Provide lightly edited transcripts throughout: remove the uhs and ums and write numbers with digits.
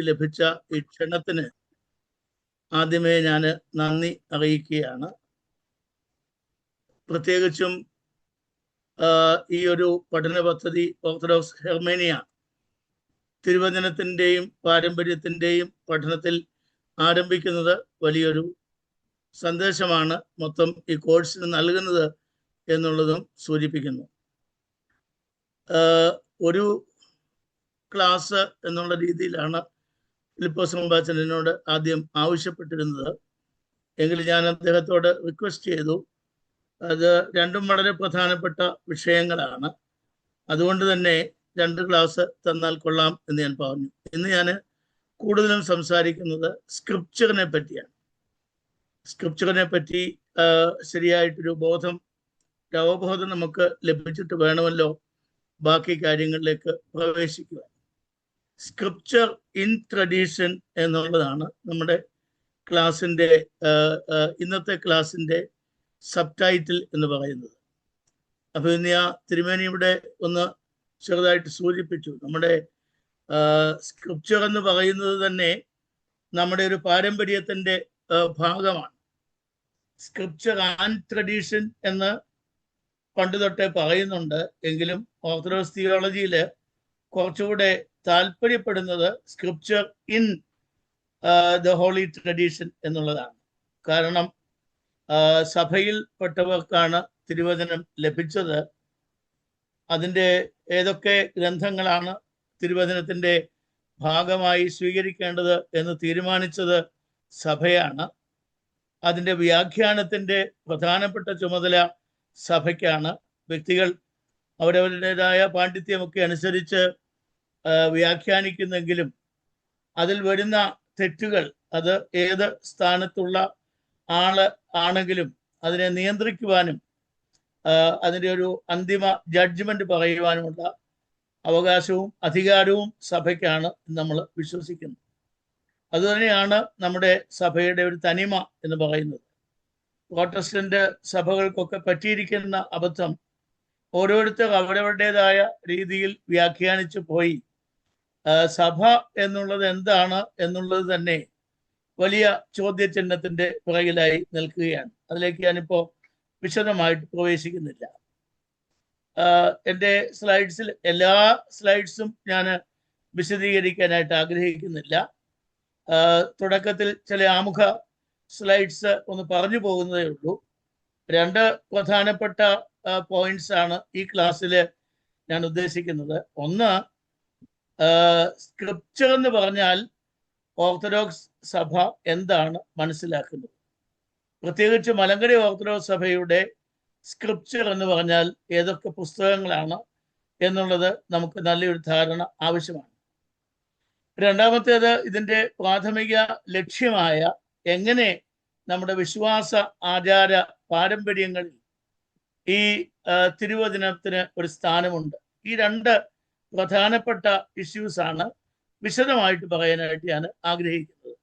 എനിക്ക് ലഭിച്ച ഈ ക്ഷണത്തിന് ആദ്യമേ ഞാൻ നന്ദി അറിയിക്കുകയാണ്. പ്രത്യേകിച്ചും ഈ ഒരു പഠന പദ്ധതി ഓർത്തഡോക്സ് ഹെർമേനിയ തിരുവചനത്തിൻ്റെയും പാരമ്പര്യത്തിൻ്റെയും പഠനത്തിൽ ആരംഭിക്കുന്നത് വലിയൊരു സന്ദേശമാണ് മൊത്തം ഈ കോഴ്സിന് നൽകുന്നത് എന്നുള്ളതും സൂചിപ്പിക്കുന്നു. ഒരു ക്ലാസ് എന്നുള്ള രീതിയിലാണ് ഫിലിപ്പോസ് മുമ്പാച്ചൻ എന്നോട് ആദ്യം ആവശ്യപ്പെട്ടിരുന്നത്. എങ്കിൽ ഞാൻ അദ്ദേഹത്തോട് റിക്വസ്റ്റ് ചെയ്തു. അത് രണ്ടും വളരെ പ്രധാനപ്പെട്ട വിഷയങ്ങളാണ്. അതുകൊണ്ട് തന്നെ 2 ക്ലാസ് തന്നാൽ കൊള്ളാം എന്ന് ഞാൻ പറഞ്ഞു. ഇന്ന് ഞാൻ കൂടുതലും സംസാരിക്കുന്നത് സ്ക്രിപ്ചറിനെ പറ്റിയാണ്. സ്ക്രിപ്ചറിനെ പറ്റി ശരിയായിട്ടൊരു അവബോധം നമുക്ക് ലഭിച്ചിട്ട് വേണമല്ലോ ബാക്കി കാര്യങ്ങളിലേക്ക് പ്രവേശിക്കുക. സ്ക്രിപ്ചർ ഇൻ ട്രഡീഷൻ എന്നുള്ളതാണ് നമ്മുടെ ക്ലാസിൻ്റെ ഇന്നത്തെ ക്ലാസിൻ്റെ സബ് ടൈറ്റിൽ എന്ന് പറയുന്നത്. അപ്പോൾ ഇന്ന് തിരുമേനിയുടെ ഒന്ന് ചെറുതായിട്ട് സൂചിപ്പിച്ചു. നമ്മുടെ സ്ക്രിപ്ചർ എന്ന് പറയുന്നത് തന്നെ നമ്മുടെ ഒരു പാരമ്പര്യത്തിൻ്റെ ഭാഗമാണ്. സ്ക്രിപ്ചർ ആൻഡ് ട്രഡീഷൻ എന്ന് പണ്ട് തൊട്ടേ പറയുന്നുണ്ട്. എങ്കിലും ഓർത്തഡോക്സ് തിയോളജിയിൽ കുറച്ചുകൂടെ താല്പര്യപ്പെടുന്നത് scripture in the holy tradition എന്നുള്ളതാണ്. കാരണം സഭയിൽപ്പെട്ടവർക്കാണ് തിരുവചനം ലഭിച്ചത്. അതിൻ്റെ ഏതൊക്കെ ഗ്രന്ഥങ്ങളാണ് തിരുവചനത്തിൻ്റെ ഭാഗമായി സ്വീകരിക്കേണ്ടത് എന്ന് തീരുമാനിച്ചത് സഭയാണ്. അതിൻ്റെ വ്യാഖ്യാനത്തിൻ്റെ പ്രധാനപ്പെട്ട ചുമതല സഭയ്ക്കാണ്. വ്യക്തികൾ അവരവരുടേതായ പാണ്ഡിത്യമൊക്കെ അനുസരിച്ച് വ്യാഖ്യാനിക്കുന്നെങ്കിലും അതിൽ വരുന്ന തെറ്റുകൾ അത് ഏത് സ്ഥാനത്തുള്ള ആണെങ്കിലും അതിനെ നിയന്ത്രിക്കുവാനും അതിൻ്റെ ഒരു അന്തിമ ജഡ്ജ്മെന്റ് പറയുവാനുമുള്ള അവകാശവും അധികാരവും സഭയ്ക്കാണ് നമ്മൾ വിശ്വസിക്കുന്നത്. അതുതന്നെയാണ് നമ്മുടെ സഭയുടെ ഒരു തനിമ എന്ന് പറയുന്നത്. പ്രോട്ടസ്റ്റന്റ് സഭകൾക്കൊക്കെ പറ്റിയിരിക്കുന്ന അബദ്ധം ഓരോരുത്തർ അവരവരുടേതായ രീതിയിൽ വ്യാഖ്യാനിച്ചു പോയി. സഭ എന്നുള്ളത് എന്താണ് എന്നുള്ളത് തന്നെ വലിയ ചോദ്യചിഹ്നത്തിന്റെ പുറകിലായി നിൽക്കുകയാണ്. അതിലേക്ക് ഞാനിപ്പോൾ വിശദമായിട്ട് പ്രവേശിക്കുന്നില്ല. എൻ്റെ സ്ലൈഡ്സിൽ എല്ലാ സ്ലൈഡ്സും ഞാൻ വിശദീകരിക്കാനായിട്ട് ആഗ്രഹിക്കുന്നില്ല. തുടക്കത്തിൽ ചില ആമുഖ സ്ലൈഡ്സ് ഒന്ന് പറഞ്ഞു പോകുന്നതേ ഉള്ളൂ. 2 പ്രധാനപ്പെട്ട പോയിന്റ്സ് ആണ് ഈ ക്ലാസ്സിൽ ഞാൻ ഉദ്ദേശിക്കുന്നത്. ഒന്ന്, സ്ക്രിപ്ചർ എന്ന് പറഞ്ഞാൽ ഓർത്തഡോക്സ് സഭ എന്താണ് മനസ്സിലാക്കുന്നത്. പ്രത്യേകിച്ച് മലങ്കര ഓർത്തഡോക്സ് സഭയുടെ സ്ക്രിപ്ചർ എന്ന് പറഞ്ഞാൽ ഏതൊക്കെ പുസ്തകങ്ങളാണ് എന്നുള്ളത് നമുക്ക് നല്ലൊരു ധാരണ ആവശ്യമാണ്. രണ്ടാമത്തേത്, ഇതിൻ്റെ പ്രാഥമിക ലക്ഷ്യമായ എങ്ങനെ നമ്മുടെ വിശ്വാസ ആചാര പാരമ്പര്യങ്ങളിൽ ഈ തിരുവചനത്തിന് ഒരു സ്ഥാനമുണ്ട്. ഈ 2 പ്രധാനപ്പെട്ട ഇഷ്യൂസാണ് വിശദമായിട്ട് പറയാനായിട്ട് ഞാൻ ആഗ്രഹിക്കുന്നത്.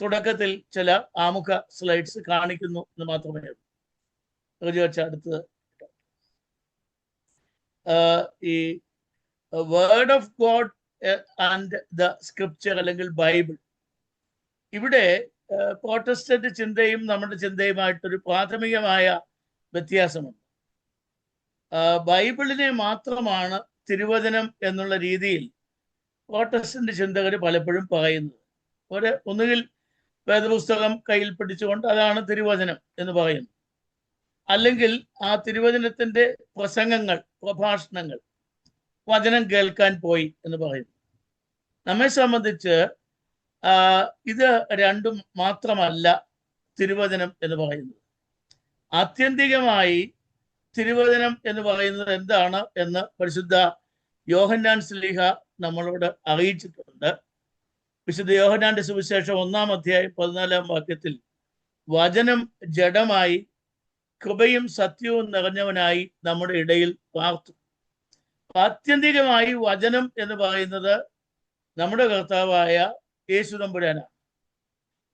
തുടക്കത്തിൽ ചില ആമുഖ സ്ലൈഡ്സ് കാണിക്കുന്നു എന്ന് മാത്രമേ ഉള്ളൂ. അടുത്തത് ഈ word of God and the scripture അല്ലെങ്കിൽ ബൈബിൾ. ഇവിടെ പ്രോട്ടസ്റ്റന്റ് ചിന്തയും നമ്മുടെ ചിന്തയുമായിട്ടൊരു പ്രാഥമികമായ വ്യത്യാസമുണ്ട്. ബൈബിളിനെ മാത്രമാണ് തിരുവചനം എന്നുള്ള രീതിയിൽ പ്രോട്ടസ്റ്റന്റ് ചിന്തകർ പലപ്പോഴും പറയുന്നത്. ഒന്നുകിൽ വേദപുസ്തകം കയ്യിൽ പിടിച്ചുകൊണ്ട് അതാണ് തിരുവചനം എന്ന് പറയുന്നു, അല്ലെങ്കിൽ ആ തിരുവചനത്തിന്റെ പ്രസംഗങ്ങൾ, പ്രഭാഷണങ്ങൾ, വചനം കേൾക്കാൻ പോയി എന്ന് പറയുന്നു. നമ്മെ സംബന്ധിച്ച് ഇത് 2 മാത്രമല്ല തിരുവചനം എന്ന് പറയുന്നത്. ആത്യന്തികമായി തിരുവചനം എന്ന് പറയുന്നത് എന്താണ് എന്ന് പരിശുദ്ധ യോഹന്നാൻ ശ്ലീഹ നമ്മളോട് അറിയിച്ചിട്ടുണ്ട്. വിശുദ്ധ യോഹന്നാന്റെ സുവിശേഷം 1-ാം അധ്യായം 14-ാം വാക്യത്തിൽ വചനം ജഡമായി കൃപയും സത്യവും നിറഞ്ഞവനായി നമ്മുടെ ഇടയിൽ പാർത്തു. ആത്യന്തികമായി വചനം എന്ന് പറയുന്നത് നമ്മുടെ കർത്താവായ യേശു തമ്പുരാനാണ്.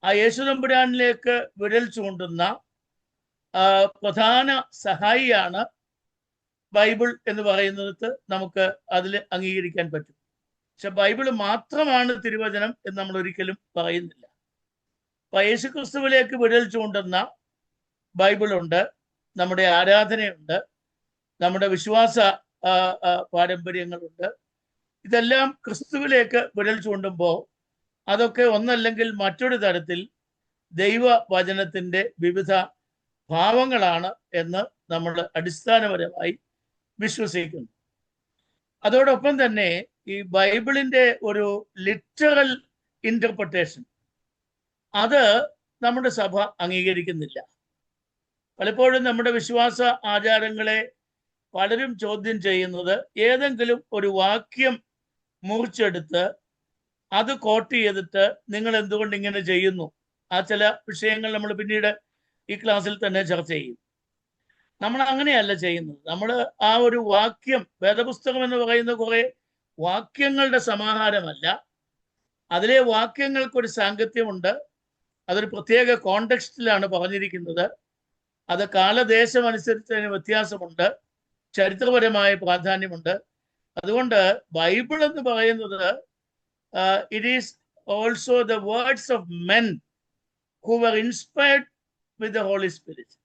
ആ യേശു തമ്പുരാനിലേക്ക് വിരൽ ചൂണ്ടുന്ന പ്രധാന സഹായിയാണ് ബൈബിൾ എന്ന് പറയുന്നത്. നമുക്ക് അതിൽ അംഗീകരിക്കാൻ പറ്റും. പക്ഷെ ബൈബിള് മാത്രമാണ് തിരുവചനം എന്ന് നമ്മൾ ഒരിക്കലും പറയുന്നില്ല. അപ്പൊ യേശുക്രിസ്തുവിലേക്ക് വിരൽ ചൂണ്ടുന്ന ബൈബിളുണ്ട്, നമ്മുടെ ആരാധനയുണ്ട്, നമ്മുടെ വിശ്വാസ പാരമ്പര്യങ്ങളുണ്ട്. ഇതെല്ലാം ക്രിസ്തുവിലേക്ക് വിരൽ ചൂണ്ടുമ്പോൾ അതൊക്കെ ഒന്നല്ലെങ്കിൽ മറ്റൊരു തരത്തിൽ ദൈവവചനത്തിൻ്റെ വിവിധ ഭാവങ്ങളാണ് എന്ന് നമ്മൾ അടിസ്ഥാനപരമായി വിശ്വസിക്കുന്നു. അതോടൊപ്പം തന്നെ ഈ ബൈബിളിൻ്റെ ഒരു ലിറ്ററൽ ഇന്റർപ്രിട്ടേഷൻ അത് നമ്മുടെ സഭ അംഗീകരിക്കുന്നില്ല. പലപ്പോഴും നമ്മുടെ വിശ്വാസ ആചാരങ്ങളെ പലരും ചോദ്യം ചെയ്യുന്നത് ഏതെങ്കിലും ഒരു വാക്യം മുറിച്ചെടുത്ത് അത് കോട്ട് ചെയ്തിട്ട് നിങ്ങൾ എന്തുകൊണ്ട് ഇങ്ങനെ ചെയ്യുന്നു, ആ ചില വിഷയങ്ങൾ നമ്മൾ പിന്നീട് ഈ ക്ലാസ്സിൽ തന്നെ ചർച്ച ചെയ്യും. നമ്മൾ അങ്ങനെയല്ല ചെയ്യുന്നത്. നമ്മൾ ആ ഒരു വാക്യം, വേദപുസ്തകം എന്ന് പറയുന്ന കുറെ വാക്യങ്ങളുടെ സമാഹാരമല്ല, അതിലെ വാക്യങ്ങൾക്കൊരു സാങ്കത്യമുണ്ട്, അതൊരു പ്രത്യേക കോണ്ടെക്സ്റ്റിലാണ് പറഞ്ഞിരിക്കുന്നത്, അത് കാലദേശം അനുസരിച്ച് അതിന് വ്യത്യാസമുണ്ട്, ചരിത്രപരമായ പ്രാധാന്യമുണ്ട്. അതുകൊണ്ട് ബൈബിൾ എന്ന് പറയുന്നത് it is also the words of men who were inspired with the Holy Spirit.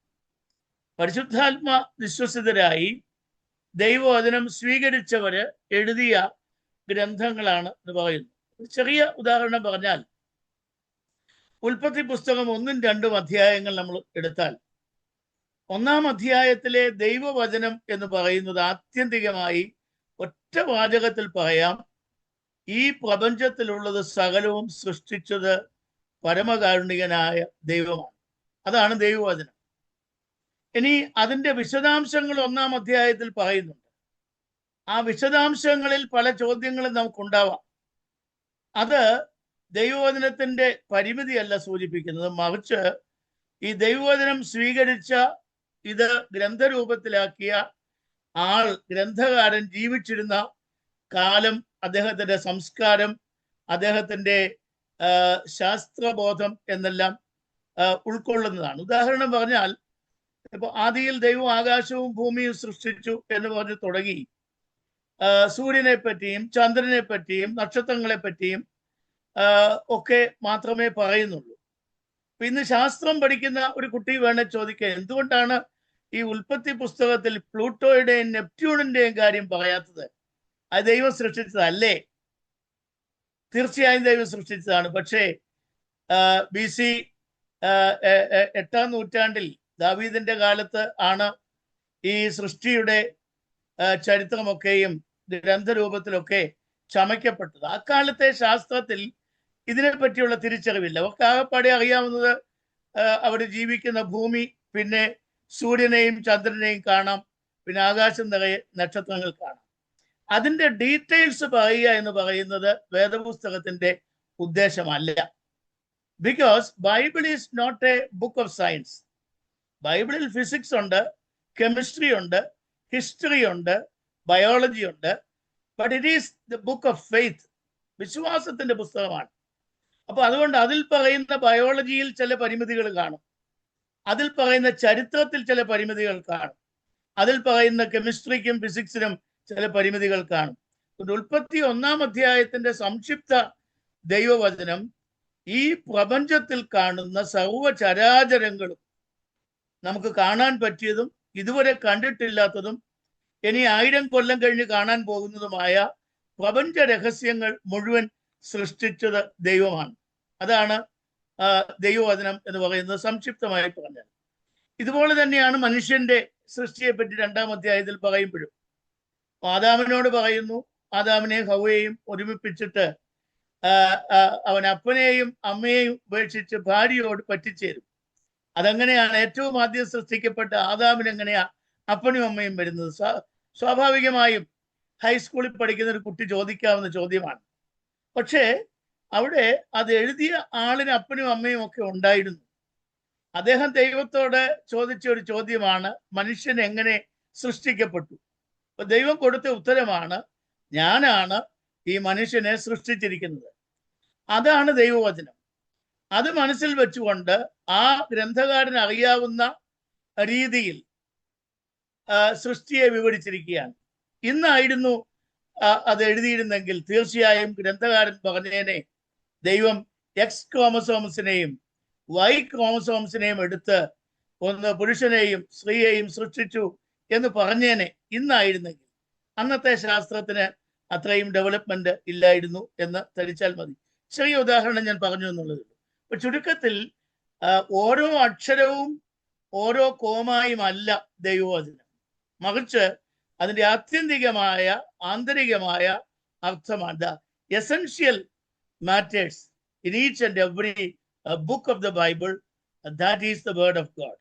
പരിശുദ്ധാത്മ വിശ്വസിതരായി ദൈവവചനം സ്വീകരിച്ചവര് എഴുതിയ ഗ്രന്ഥങ്ങളാണ് എന്ന് പറയുന്നു. ഒരു ചെറിയ ഉദാഹരണം പറഞ്ഞാൽ, ഉൽപ്പത്തി പുസ്തകം 1ഉം 2ഉം അധ്യായങ്ങൾ നമ്മൾ എടുത്താൽ, 1-ാം അധ്യായത്തിലെ ദൈവവചനം എന്ന് പറയുന്നത് ആത്യന്തികമായി ഒറ്റ വാചകത്തിൽ പറയാം, ഈ പ്രപഞ്ചത്തിലുള്ളത് സകലവും സൃഷ്ടിച്ചത് പരമകാരുണികനായ ദൈവമാണ്. അതാണ് ദൈവവചനം. ഇനി അതിൻ്റെ വിശദാംശങ്ങൾ 1-ാം അധ്യായത്തിൽ പറയുന്നുണ്ട്. ആ വിശദാംശങ്ങളിൽ പല ചോദ്യങ്ങളും നമുക്കുണ്ടാവാം. അത് ദൈവവചനത്തിൻ്റെ പരിമിതിയല്ല സൂചിപ്പിക്കുന്നത്, മറിച്ച് ഈ ദൈവവചനം സ്വീകരിച്ച, ഇത് ഗ്രന്ഥരൂപത്തിലാക്കിയ ആൾ, ഗ്രന്ഥകാരൻ ജീവിച്ചിരുന്ന കാലം, അദ്ദേഹത്തിൻ്റെ സംസ്കാരം, അദ്ദേഹത്തിൻ്റെ ശാസ്ത്രബോധം എന്നെല്ലാം ഉൾക്കൊള്ളുന്നതാണ്. ഉദാഹരണം പറഞ്ഞാൽ, ഇപ്പോൾ ആദിയിൽ ദൈവം ആകാശവും ഭൂമിയും സൃഷ്ടിച്ചു എന്ന് പറഞ്ഞ് തുടങ്ങി സൂര്യനെ പറ്റിയും ചന്ദ്രനെ പറ്റിയും നക്ഷത്രങ്ങളെ പറ്റിയും ഒക്കെ മാത്രമേ പറയുന്നുള്ളൂ. ഇന്ന് ശാസ്ത്രം പഠിക്കുന്ന ഒരു കുട്ടി വേണേൽ ചോദിക്കുക, എന്തുകൊണ്ടാണ് ഈ ഉൽപ്പത്തി പുസ്തകത്തിൽ പ്ലൂട്ടോയുടെയും നെപ്റ്റ്യൂണിന്റെയും കാര്യം പറയാത്തത്? അത് ദൈവം സൃഷ്ടിച്ചതല്ലേ? തീർച്ചയായും ദൈവം സൃഷ്ടിച്ചതാണ്. പക്ഷേ BC 8-ാം നൂറ്റാണ്ടിൽ ദാവീദിന്റെ കാലത്ത് ആണ് ഈ സൃഷ്ടിയുടെ ചരിത്രമൊക്കെയും ഗ്രന്ഥരൂപത്തിലൊക്കെ ചമയ്ക്കപ്പെട്ടത്. ആ കാലത്തെ ശാസ്ത്രത്തിൽ ഇതിനെ പറ്റിയുള്ള തിരിച്ചറിവില്ല. അവർക്ക് ആകെപ്പാടെ അറിയാവുന്നത് അവിടെ ജീവിക്കുന്ന ഭൂമി, പിന്നെ സൂര്യനെയും ചന്ദ്രനെയും കാണാം, പിന്നെ ആകാശം നിറയെ നക്ഷത്രങ്ങൾ കാണാം. അതിൻ്റെ ഡീറ്റെയിൽസ് പറയുക എന്ന് പറയുന്നത് വേദപുസ്തകത്തിന്റെ ഉദ്ദേശമല്ല. Because Bible is not a book of science. ബൈബിളിൽ ഫിസിക്സ് ഉണ്ട്, കെമിസ്ട്രി ഉണ്ട്, ഹിസ്റ്ററി ഉണ്ട്, ബയോളജി ഉണ്ട്. But it is the book of faith. വിശ്വാസത്തിന്റെ പുസ്തകമാണ്. അപ്പൊ അതുകൊണ്ട് അതിൽ പറയുന്ന ബയോളജിയിൽ ചില പരിമിതികൾ കാണും, അതിൽ പറയുന്ന ചരിത്രത്തിൽ ചില പരിമിതികൾ കാണും, അതിൽ പറയുന്ന കെമിസ്ട്രിക്കും ഫിസിക്സിനും ചില പരിമിതികൾ കാണും. ഉൽപ്പത്തി 1-ാം അധ്യായത്തിന്റെ സംക്ഷിപ്ത ദൈവവചനം ഈ പ്രപഞ്ചത്തിൽ കാണുന്ന സർവചരാചരങ്ങളും, നമുക്ക് കാണാൻ പറ്റിയതും ഇതുവരെ കണ്ടിട്ടില്ലാത്തതും ഇനി 1000 കൊല്ലം കഴിഞ്ഞ് കാണാൻ പോകുന്നതുമായ പ്രപഞ്ച രഹസ്യങ്ങൾ മുഴുവൻ സൃഷ്ടിച്ചത് ദൈവമാണ്. അതാണ് ദൈവവചനം എന്ന് പറയുന്നത്, സംക്ഷിപ്തമായി പറഞ്ഞാൽ. ഇതുപോലെ തന്നെയാണ് മനുഷ്യന്റെ സൃഷ്ടിയെ പറ്റി 2-ാം അധ്യായത്തിൽ പറയുമ്പോഴും. ആദാമിനോട് പറയുന്നു, ആദാമിനെയും ഹവ്വയെയും ഒരുമിപ്പിച്ചിട്ട് അവൻ അപ്പനെയും അമ്മയെയും ഉപേക്ഷിച്ച് ഭാര്യയോട് പറ്റിച്ചേരും. അതെങ്ങനെയാണ്? ഏറ്റവും ആദ്യം സൃഷ്ടിക്കപ്പെട്ട ആദാമിന് എങ്ങനെയാ അപ്പനും അമ്മയും വരുന്നത്? സ്വാഭാവികമായും ഹൈസ്കൂളിൽ പഠിക്കുന്ന ഒരു കുട്ടി ചോദിക്കാവുന്ന ചോദ്യമാണ്. പക്ഷേ അവിടെ അത് എഴുതിയ ആളിന് അപ്പനും അമ്മയും ഒക്കെ ഉണ്ടായിരുന്നു. അദ്ദേഹം ദൈവത്തോട് ചോദിച്ച ഒരു ചോദ്യമാണ്, മനുഷ്യൻ എങ്ങനെ സൃഷ്ടിക്കപ്പെട്ടു? അപ്പൊ ദൈവം കൊടുത്ത ഉത്തരമാണ്, ഞാനാണ് ഈ മനുഷ്യനെ സൃഷ്ടിച്ചിരിക്കുന്നത്. അതാണ് ദൈവവചനം. അത് മനസ്സിൽ വെച്ചുകൊണ്ട് ആ ഗ്രന്ഥകാരന് അറിയാവുന്ന രീതിയിൽ സൃഷ്ടിയെ വിവരിച്ചിരിക്കുകയാണ്. ഇന്നായിരുന്നു അത് എഴുതിയിരുന്നെങ്കിൽ തീർച്ചയായും ഗ്രന്ഥകാരൻ പറഞ്ഞേനെ ദൈവം എക്സ് ക്രോമസോംസിനെയും വൈ ക്രോമസോംസിനെയും എടുത്ത് ഒന്ന് പുരുഷനെയും സ്ത്രീയെയും സൃഷ്ടിച്ചു എന്ന് പറഞ്ഞേനെ. ഇന്നായിരുന്നെങ്കിൽ അന്നത്തെ ശാസ്ത്രത്തിന് അത്രയും ഡെവലപ്മെന്റ് ഇല്ലായിരുന്നു എന്ന് ധരിച്ചാൽ മതി. ചെറിയ ഉദാഹരണം ഞാൻ പറഞ്ഞു എന്നുള്ളത്. അപ്പൊ ചുരുക്കത്തിൽ ഓരോ അക്ഷരവും ഓരോ കോമായും അല്ല ദൈവവചനം, മറിച്ച് അതിന്റെ ആത്യന്തികമായ ആന്തരികമായ അർത്ഥമാണ്. The essential matters in each and every book of the Bible, that is the word of God.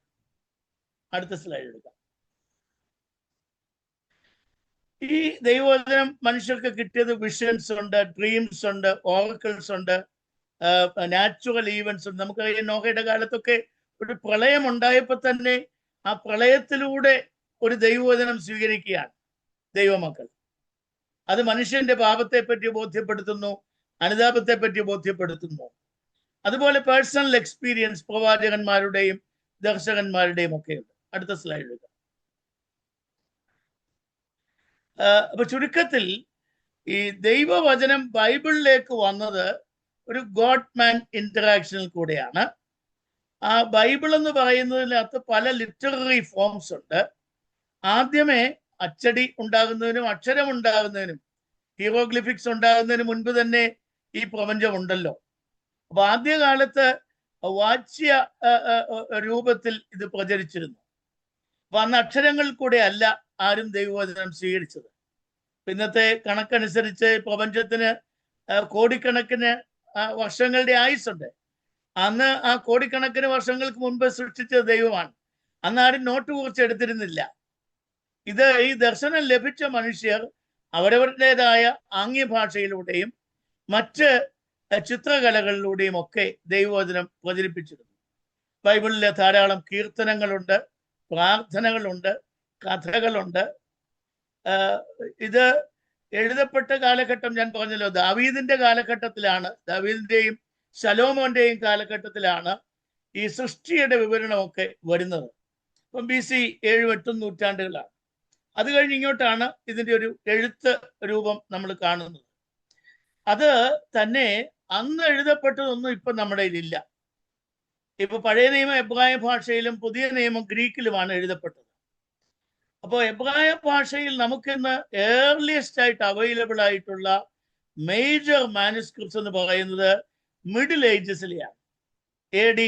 അടുത്ത സ്ലൈഡ് എടുക്കാം. ഈ ദൈവവചനം മനുഷ്യർക്ക് കിട്ടിയത് വിഷൻസ് ഉണ്ട്, ഡ്രീംസ് ഉണ്ട്, ഓറക്കിൾസ് ഉണ്ട്, നാച്ചുറൽ ഈവൻസ് ഉണ്ട്. നമുക്കറിയാം നോഹയുടെ കാലത്തൊക്കെ ഒരു പ്രളയം ഉണ്ടായപ്പോൾ തന്നെ ആ പ്രളയത്തിലൂടെ ഒരു ദൈവവചനം സ്വീകരിക്കുകയാണ് ദൈവമക്കൾ. അത് മനുഷ്യന്റെ പാപത്തെ പറ്റി ബോധ്യപ്പെടുത്തുന്നു, അനുതാപത്തെ പറ്റി ബോധ്യപ്പെടുത്തുന്നു. അതുപോലെ പേഴ്സണൽ എക്സ്പീരിയൻസ് പ്രവാചകന്മാരുടെയും ദർശകന്മാരുടെയും ഒക്കെ ഉണ്ട്. അടുത്ത സ്ലൈഡ് എടുക്കാം. അപ്പൊ ചുരുക്കത്തിൽ ഈ ദൈവവചനം ബൈബിളിലേക്ക് വന്നത് ഒരു ഗോഡ് മാൻ ഇന്ററാക്ഷനിൽ കൂടെയാണ്. ആ ബൈബിൾ എന്ന് പറയുന്നതിനകത്ത് പല ലിറ്റററി ഫോംസ് ഉണ്ട്. ആദ്യമേ അച്ചടി ഉണ്ടാകുന്നതിനും അക്ഷരം ഉണ്ടാകുന്നതിനും ഹീറോഗ്ലിഫിക്സ് ഉണ്ടാകുന്നതിന് മുൻപ് തന്നെ ഈ പ്രപഞ്ചം ഉണ്ടല്ലോ. അപ്പൊ ആദ്യകാലത്ത് വാച്യ രൂപത്തിൽ ഇത് പ്രചരിച്ചിരുന്നു. അപ്പൊ അന്ന് അക്ഷരങ്ങളിൽ കൂടെ അല്ല ആരും ദൈവവചനം സ്വീകരിച്ചത്. ഇന്നത്തെ കണക്കനുസരിച്ച് പ്രപഞ്ചത്തിന് കോടിക്കണക്കിന് വർഷങ്ങളുടെ ആയുസ്സുണ്ട്. അന്ന് ആ കോടിക്കണക്കിന് വർഷങ്ങൾക്ക് മുൻപ് സൃഷ്ടിച്ച ദൈവമാണ്. അന്ന് ആരും നോട്ട് കുറിച്ചെടുത്തിരുന്നില്ല. ഇത് ഈ ദർശനം ലഭിച്ച മനുഷ്യർ അവരവരുടേതായ ആംഗ്യഭാഷയിലൂടെയും മറ്റ് ചിത്രകലകളിലൂടെയും ഒക്കെ ദൈവവചനം പ്രചരിപ്പിച്ചിരുന്നു. ബൈബിളിലെ ധാരാളം കീർത്തനങ്ങളുണ്ട്, പ്രാർത്ഥനകളുണ്ട്, കഥകളുണ്ട്. ഇത് എഴുതപ്പെട്ട കാലഘട്ടം ഞാൻ പറഞ്ഞല്ലോ ദാവീദിന്റെ കാലഘട്ടത്തിലാണ്, ദാവീദിന്റെയും ശലോമോന്റെയും കാലഘട്ടത്തിലാണ് ഈ സൃഷ്ടിയുടെ വിവരണമൊക്കെ വരുന്നത്. ഇപ്പം BC 7-8 നൂറ്റാണ്ടുകളാണ്. അത് കഴിഞ്ഞ് ഇങ്ങോട്ടാണ് ഇതിന്റെ ഒരു എഴുത്ത് രൂപം നമ്മൾ കാണുന്നത്. അത് തന്നെ അന്ന് എഴുതപ്പെട്ടതൊന്നും ഇപ്പൊ നമ്മുടെ കയ്യിലില്ല. ഇപ്പൊ പഴയ നിയമം എബ്രായ ഭാഷയിലും പുതിയ നിയമം ഗ്രീക്കിലുമാണ് എഴുതപ്പെട്ടത്. അപ്പോൾ എബ്രായ ഭാഷയിൽ നമുക്കിന്ന് ഏർലിയസ്റ്റ് ആയിട്ട് അവൈലബിൾ ആയിട്ടുള്ള മേജർ മാനുസ്ക്രിപ്റ്റ്സ് എന്ന് പറയുന്നത് മിഡിൽ ഏജസിലെയാണ്. AD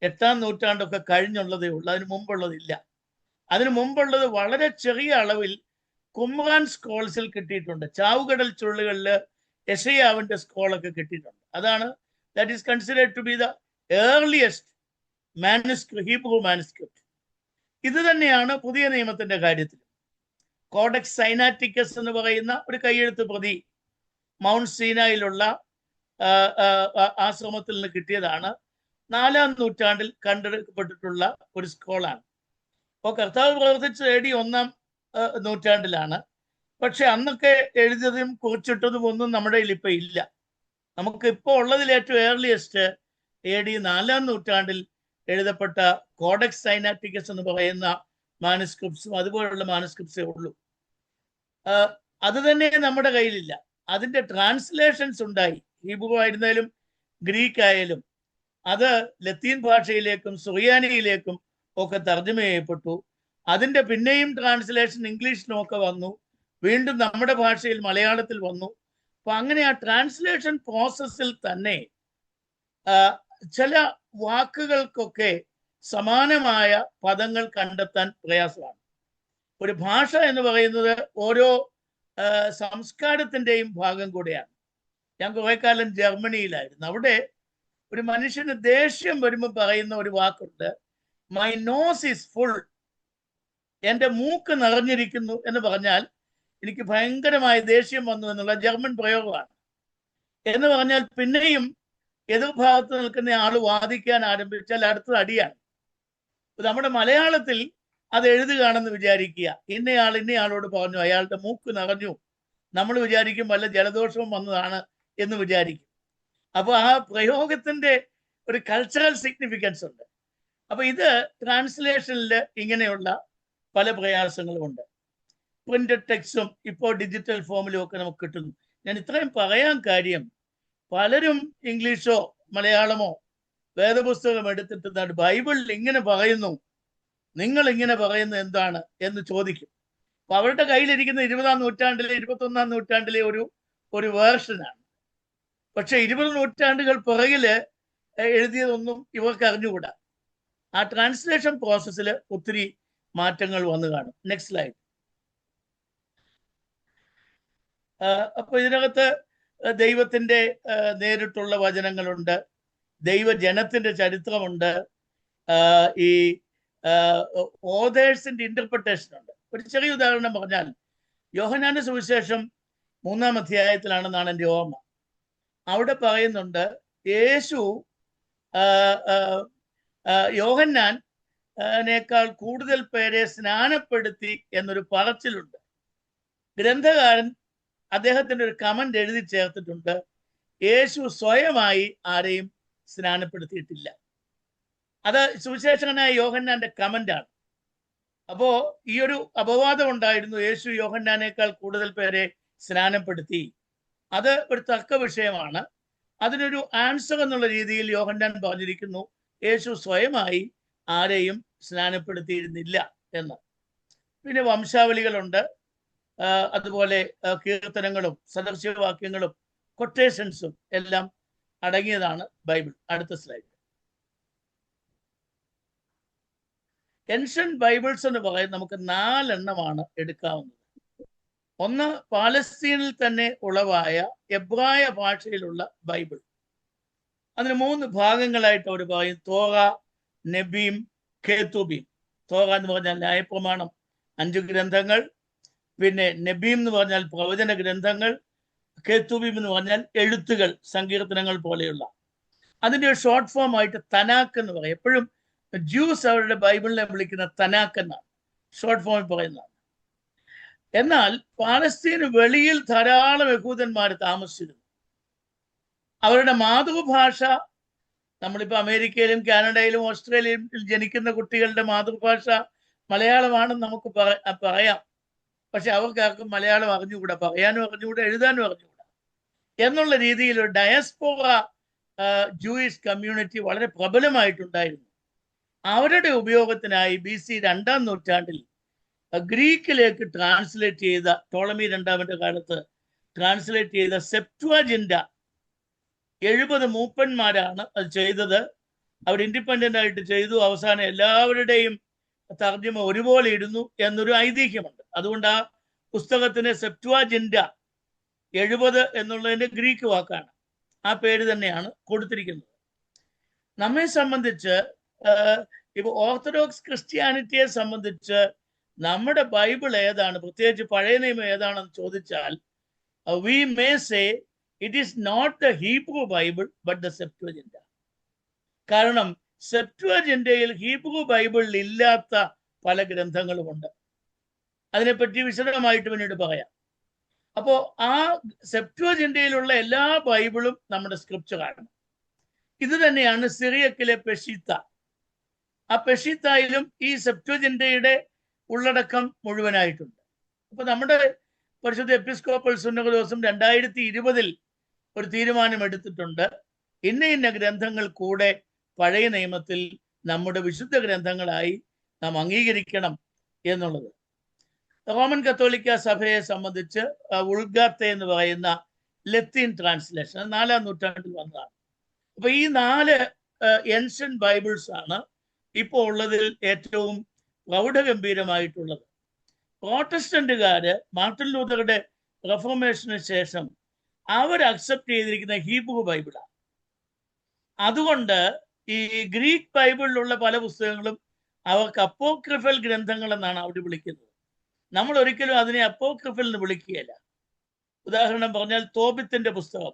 8-ാം നൂറ്റാണ്ടൊക്കെ കഴിഞ്ഞുള്ളതേ ഉള്ളൂ, അതിന് മുമ്പുള്ളതില്ല. അതിനു മുമ്പുള്ളത് വളരെ ചെറിയ അളവിൽ കുമ്രാൻ സ്ക്രോൾസിൽ കിട്ടിയിട്ടുണ്ട്. ചാവുകടൽ ചുള്ളുകളിൽ യെശയ്യാവിന്റെ സ്ക്രോളൊക്കെ കിട്ടിയിട്ടുണ്ട്. അതാണ് that is considered to be the earliest manuscript, Hebrew manuscript. ഇത് തന്നെയാണ് പുതിയ നിയമത്തിന്റെ കാര്യത്തിൽ. കോഡെക്സ് സൈനാറ്റിക്കസ് എന്ന് പറയുന്ന ഒരു കൈയെഴുത്ത് പ്രതി മൗണ്ട് സീനായിലുള്ള ആശ്രമത്തിൽ നിന്ന് കിട്ടിയതാണ്. 4-ാം നൂറ്റാണ്ടിൽ കണ്ടെടുക്കപ്പെട്ടിട്ടുള്ള ഒരു സ്ക്രോളാണ്. അപ്പോൾ കർത്താവ് പ്രവർത്തിച്ചത് AD 1-ാം നൂറ്റാണ്ടിലാണ്. പക്ഷെ അന്നൊക്കെ എഴുതിയതും കുറിച്ചിട്ടതും ഒന്നും നമ്മുടെ കയ്യിൽ ഇപ്പൊ ഇല്ല. നമുക്ക് ഇപ്പോൾ ഉള്ളതിൽ ഏറ്റവും ഏർലിയസ്റ്റ് AD 4-ാം നൂറ്റാണ്ടിൽ എഴുതപ്പെട്ട കോഡെക്സ് സൈനാറ്റിക്കസ് എന്ന് പറയുന്ന മാനുസ്ക്രിപ്റ്റ്സും അതുപോലുള്ള മാനുസ്ക്രിപ്റ്റ്സേ ഉള്ളൂ. അത് തന്നെ നമ്മുടെ കയ്യിലില്ല. അതിന്റെ ട്രാൻസ്ലേഷൻസ് ഉണ്ടായി. ഹീബ്രു ആയിരുന്നാലും ഗ്രീക്ക് ആയാലും അത് ലത്തീൻ ഭാഷയിലേക്കും സുറിയാനിയിലേക്കും ഒക്കെ തർജ്ജമ ചെയ്യപ്പെട്ടു. അതിന്റെ പിന്നെയും ട്രാൻസ്ലേഷൻ ഇംഗ്ലീഷിലുമൊക്കെ വന്നു, വീണ്ടും നമ്മുടെ ഭാഷയിൽ മലയാളത്തിൽ വന്നു. അപ്പൊ അങ്ങനെ ആ ട്രാൻസ്ലേഷൻ പ്രോസസ്സിൽ തന്നെ ചില വാക്കുകൾക്കൊക്കെ സമാനമായ പദങ്ങൾ കണ്ടെത്താൻ പ്രയാസമാണ്. ഒരു ഭാഷ എന്ന് പറയുന്നത് ഓരോ സംസ്കാരത്തിൻ്റെയും ഭാഗം കൂടെയാണ്. ഞാൻ കുറെ കാലം ജർമ്മനിയിലായിരുന്നു. അവിടെ ഒരു മനുഷ്യന് ദേഷ്യം വരുമ്പോൾ പറയുന്ന ഒരു വാക്കുണ്ട്, മൈ നോസ് ഈസ് ഫുൾ, എൻ്റെ മൂക്ക് നിറഞ്ഞിരിക്കുന്നു എന്ന് പറഞ്ഞാൽ എനിക്ക് ഭയങ്കരമായ ദേഷ്യം വന്നു എന്നുള്ള ജർമ്മൻ പ്രയോഗമാണ്. എന്ന് പറഞ്ഞാൽ പിന്നെയും എതിർഭാഗത്ത് നിൽക്കുന്ന ആൾ വാദിക്കാൻ ആരംഭിച്ചാൽ അടുത്തത് അടിയാണ്. നമ്മുടെ മലയാളത്തിൽ അത് എഴുതുകയാണെന്ന് വിചാരിക്കുക, ഇന്നയാളോട് പറഞ്ഞു അയാളുടെ മൂക്ക് നിറഞ്ഞു, നമ്മൾ വിചാരിക്കും വല്ല ജലദോഷവും വന്നതാണ് എന്ന് വിചാരിക്കും. അപ്പോൾ ആ പ്രയോഗത്തിന്റെ ഒരു കൾച്ചറൽ സിഗ്നിഫിക്കൻസ് ഉണ്ട്. അപ്പൊ ഇത് ട്രാൻസ്ലേഷനിൽ ഇങ്ങനെയുള്ള പല പ്രയാസങ്ങളുമുണ്ട്. പ്രിന്റഡ് ടെക്സ്റ്റും ഇപ്പോൾ ഡിജിറ്റൽ ഫോമിലും ഒക്കെ നമുക്ക് കിട്ടുന്നു. ഞാൻ ഇത്രയും പറയാൻ കാര്യം, പലരും ഇംഗ്ലീഷോ മലയാളമോ വേദപുസ്തകം എടുത്തിട്ട് ബൈബിളിൽ ഇങ്ങനെ പറയുന്നു, നിങ്ങൾ ഇങ്ങനെ പറയുന്നത് എന്താണ് എന്ന് ചോദിക്കും. അപ്പൊ അവരുടെ കയ്യിലിരിക്കുന്ന 20-ാം നൂറ്റാണ്ടിലെ 21-ാം നൂറ്റാണ്ടിലെ ഒരു വേർഷനാണ്. പക്ഷെ 20 നൂറ്റാണ്ടുകൾ പിറകില് എഴുതിയതൊന്നും ഇവർക്ക് അറിഞ്ഞുകൂടാ. ആ ട്രാൻസ്ലേഷൻ പ്രോസസ്സിൽ ഒത്തിരി മാറ്റങ്ങൾ വന്നു കാണും. Next slide. അപ്പൊ ഇതിനകത്ത് ദൈവത്തിന്റെ നേരിട്ടുള്ള വചനങ്ങളുണ്ട്, ദൈവജനത്തിന്റെ ചരിത്രമുണ്ട്, ഈ ഓതേഴ്സിന്റെ ഇന്റർപ്രിട്ടേഷൻ ഉണ്ട്. ഒരു ചെറിയ ഉദാഹരണം പറഞ്ഞാൽ, യോഹന്നാന്റെ സുവിശേഷം 3-ാം അധ്യായത്തിലാണെന്നാണ് എൻ്റെ ഓർമ്മ. അവിടെ പറയുന്നുണ്ട് യേശു യോഹന്നാനേക്കാൾ കൂടുതൽ പേരെ സ്നാനപ്പെടുത്തി എന്നൊരു പറച്ചിലുണ്ട്. ഗ്രന്ഥകാരൻ അദ്ദേഹത്തിന്റെ ഒരു കമന്റ് എഴുതി ചേർത്തിട്ടുണ്ട്, യേശു സ്വയമായി ആരെയും സ്നാനപ്പെടുത്തിയിട്ടില്ല. അത് സുവിശേഷകനായ യോഹന്നാന്റെ കമന്റാണ്. അപ്പോ ഈ ഒരു അപവാദം ഉണ്ടായിരുന്നു, യേശു യോഹന്നാനേക്കാൾ കൂടുതൽ പേരെ സ്നാനപ്പെടുത്തി. അത് ഒരു തർക്ക വിഷയമാണ്. അതിനൊരു ആൻസർ എന്നുള്ള രീതിയിൽ യോഹന്നാൻ പറഞ്ഞിരിക്കുന്നു, യേശു സ്വയമായി ആരെയും സ്നാനപ്പെടുത്തിയിരുന്നില്ല എന്ന്. പിന്നെ വംശാവലികളുണ്ട്, അതുപോലെ കീർത്തനങ്ങളും സദൃശവാക്യങ്ങളും കൊട്ടേഷൻസും എല്ലാം അടങ്ങിയതാണ് ബൈബിൾ. അടുത്ത സ്ലൈഡ്. ഏൻഷ്യന്റ് ബൈബിൾസ് എന്ന് പറയുന്നത് നമുക്ക് 4 എണ്ണമാണ് എടുക്കാവുന്നത്. ഒന്ന് പാലസ്തീനിൽ തന്നെ ഉളവായ എബ്രായ ഭാഷയിലുള്ള ബൈബിൾ. അതിന് 3 ഭാഗങ്ങളായിട്ട് അവർ പറയും, തോറ, നെബീം, ഖേത്തുബീം. തോറ എന്ന് പറഞ്ഞാൽ ന്യായപ്രമാണം 5 ഗ്രന്ഥങ്ങൾ, പിന്നെ നെബീം എന്ന് പറഞ്ഞാൽ പ്രവചന ഗ്രന്ഥങ്ങൾ, ഖേത്തുബീം എന്ന് പറഞ്ഞാൽ എഴുത്തുകൾ, സങ്കീർത്തനങ്ങൾ പോലെയുള്ള. അതിൻ്റെ ഒരു ഷോർട്ട് ഫോം ആയിട്ട് തനാക്ക് എന്ന് പറയും. എപ്പോഴും ജ്യൂസ് അവരുടെ ബൈബിളിനെ വിളിക്കുന്ന തനാക്ക് എന്നാണ്, ഷോർട്ട് ഫോമിൽ പറയുന്നതാണ്. എന്നാൽ പാലസ്തീന് വെളിയിൽ ധാരാളം യഹൂദന്മാർ താമസിച്ചിരുന്നു. അവരുടെ മാതൃഭാഷ, നമ്മളിപ്പോൾ അമേരിക്കയിലും കാനഡയിലും ഓസ്ട്രേലിയയിലും ജനിക്കുന്ന കുട്ടികളുടെ മാതൃഭാഷ മലയാളമാണെന്ന് നമുക്ക് പറയാം. പക്ഷെ അവർക്കാർക്കും മലയാളം അറിഞ്ഞുകൂടാ, പറയാനും അറിഞ്ഞുകൂടാ, എഴുതാനും അറിഞ്ഞുകൂടാ. എന്നുള്ള രീതിയിൽ ഒരു ഡയസ്പോറ ജൂയിഷ് കമ്മ്യൂണിറ്റി വളരെ പ്രബലമായിട്ടുണ്ടായിരുന്നു. അവരുടെ ഉപയോഗത്തിനായി BC 2-ാം നൂറ്റാണ്ടിൽ ഗ്രീക്കിലേക്ക് ട്രാൻസ്ലേറ്റ് ചെയ്ത, ടോളമി 2-ാമന്റെ കാലത്ത് ട്രാൻസ്ലേറ്റ് ചെയ്ത സെപ്റ്റുവജിന്റ 70 മൂപ്പന്മാരാണ് അത് ചെയ്തത്. അവർ ഇൻഡിപെൻഡന്റ് ആയിട്ട് ചെയ്തു. അവസാനം എല്ലാവരുടെയും തർജ്ജമ ഒരുപോലെ ഇടുന്നു എന്നൊരു ഐതിഹ്യമുണ്ട്. അതുകൊണ്ട് ആ പുസ്തകത്തിന് സെപ്റ്റുവജിന്റ 70 എന്നുള്ളതിന്റെ ഗ്രീക്ക് വാക്കാണ്. ആ പേര് തന്നെയാണ് കൊടുത്തിരിക്കുന്നത്. നമ്മെ സംബന്ധിച്ച്, ഇപ്പൊ ഓർത്തഡോക്സ് ക്രിസ്ത്യാനിറ്റിയെ സംബന്ധിച്ച് നമ്മുടെ ബൈബിൾ ഏതാണ്, പ്രത്യേകിച്ച് പഴയ നിയമം ഏതാണെന്ന് ചോദിച്ചാൽ, we may say it is not the Hebrew Bible but the Septuagint. കാരണം സെപ്റ്റുവജിന്റയിൽ ഹീബ്രു ബൈബിളിൽ ഇല്ലാത്ത പല ഗ്രന്ഥങ്ങളുമുണ്ട്. അതിനെപ്പറ്റി വിശദമായിട്ട് പിന്നീട് പറയാം. അപ്പോൾ ആ സെപ്റ്റുവജിന്റയിലുള്ള എല്ലാ ബൈബിളും നമ്മുടെ സ്ക്രിപ്ചറാണ്. ഇത് തന്നെയാണ് സിറിയക്കിലെ പെഷിത്ത. ആ പെഷിത്തായിലും ഈ സെപ്റ്റുവജിന്റയുടെ ഉള്ളടക്കം മുഴുവനായിട്ടുണ്ട്. അപ്പൊ നമ്മുടെ പരിശുദ്ധ എപ്പിസ്കോപ്പൽ സുന്നഹദോസും 2020 ഒരു തീരുമാനം എടുത്തിട്ടുണ്ട്, ഇന്ന ഗ്രന്ഥങ്ങൾ കൂടെ പഴയ നിയമത്തിൽ നമ്മുടെ വിശുദ്ധ ഗ്രന്ഥങ്ങളായി നാം അംഗീകരിക്കണം എന്നുള്ളത്. റോമൻ കത്തോലിക്ക സഭയെ സംബന്ധിച്ച് ഉൾഗാത്തെ എന്ന് പറയുന്ന ലത്തീൻ ട്രാൻസ്ലേഷൻ 4-ാം നൂറ്റാണ്ടിൽ വന്നതാണ്. അപ്പൊ ഈ 4 ഏൻഷ്യന്റ് ബൈബിൾസ് ആണ് ഇപ്പോൾ ഉള്ളതിൽ ഏറ്റവും പ്രൗഢഗംഭീരമായിട്ടുള്ളത്. പ്രോട്ടസ്റ്റന്റുകാര് മാർട്ടിൻ ലൂതറുടെ റെഫോർമേഷന് ശേഷം അവർ അക്സെപ്റ്റ് ചെയ്തിരിക്കുന്ന ഹീബ്രു ബൈബിളാണ്. അതുകൊണ്ട് ഈ ഗ്രീക്ക് ബൈബിളിലുള്ള പല പുസ്തകങ്ങളും അവർക്ക് അപ്പോക്രിഫൽ ഗ്രന്ഥങ്ങൾ എന്നാണ് അവിടെ വിളിക്കുന്നത്. നമ്മൾ ഒരിക്കലും അതിനെ അപ്പോക്രിഫൽ എന്ന് വിളിക്കുകയില്ല. ഉദാഹരണം പറഞ്ഞാൽ തോബിത്തിന്റെ പുസ്തകം,